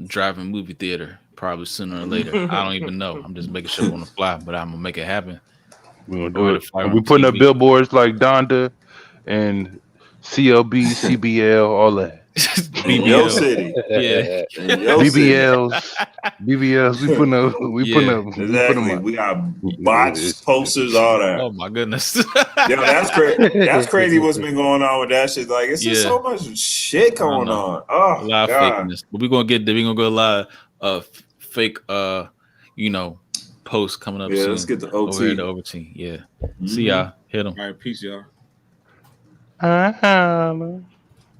[SPEAKER 3] driving movie theater, probably sooner or later. I don't even know. I'm just making sure on the fly, but I'm gonna make it happen.
[SPEAKER 5] We're gonna
[SPEAKER 3] Over
[SPEAKER 5] do
[SPEAKER 3] the
[SPEAKER 5] it.
[SPEAKER 3] Flight
[SPEAKER 5] And
[SPEAKER 3] Room
[SPEAKER 5] we're putting up
[SPEAKER 3] TV.
[SPEAKER 5] billboards like Donda and CLB, CBL, all that.
[SPEAKER 2] In your
[SPEAKER 3] BBL.
[SPEAKER 2] city.
[SPEAKER 3] Yeah.
[SPEAKER 2] In your city.
[SPEAKER 5] BBLs, we putting up, we putting up, we put them
[SPEAKER 2] Exactly.
[SPEAKER 5] up.
[SPEAKER 2] We got botched posters, all that.
[SPEAKER 3] Oh my goodness.
[SPEAKER 2] Yo, that's crazy. That's crazy what's been going on with that shit. Like, it's just
[SPEAKER 3] Yeah.
[SPEAKER 2] so much shit going
[SPEAKER 3] know.
[SPEAKER 2] on.
[SPEAKER 3] A
[SPEAKER 2] Oh,
[SPEAKER 3] lot of
[SPEAKER 2] God.
[SPEAKER 3] fakeness. But we're gonna get a lot of fake posts coming up
[SPEAKER 2] Yeah,
[SPEAKER 3] soon.
[SPEAKER 2] let's get the
[SPEAKER 3] Over here
[SPEAKER 2] OT.
[SPEAKER 3] at the overteam. Yeah. See y'all. Hit them.
[SPEAKER 4] All right, peace, y'all.
[SPEAKER 5] Uh-huh.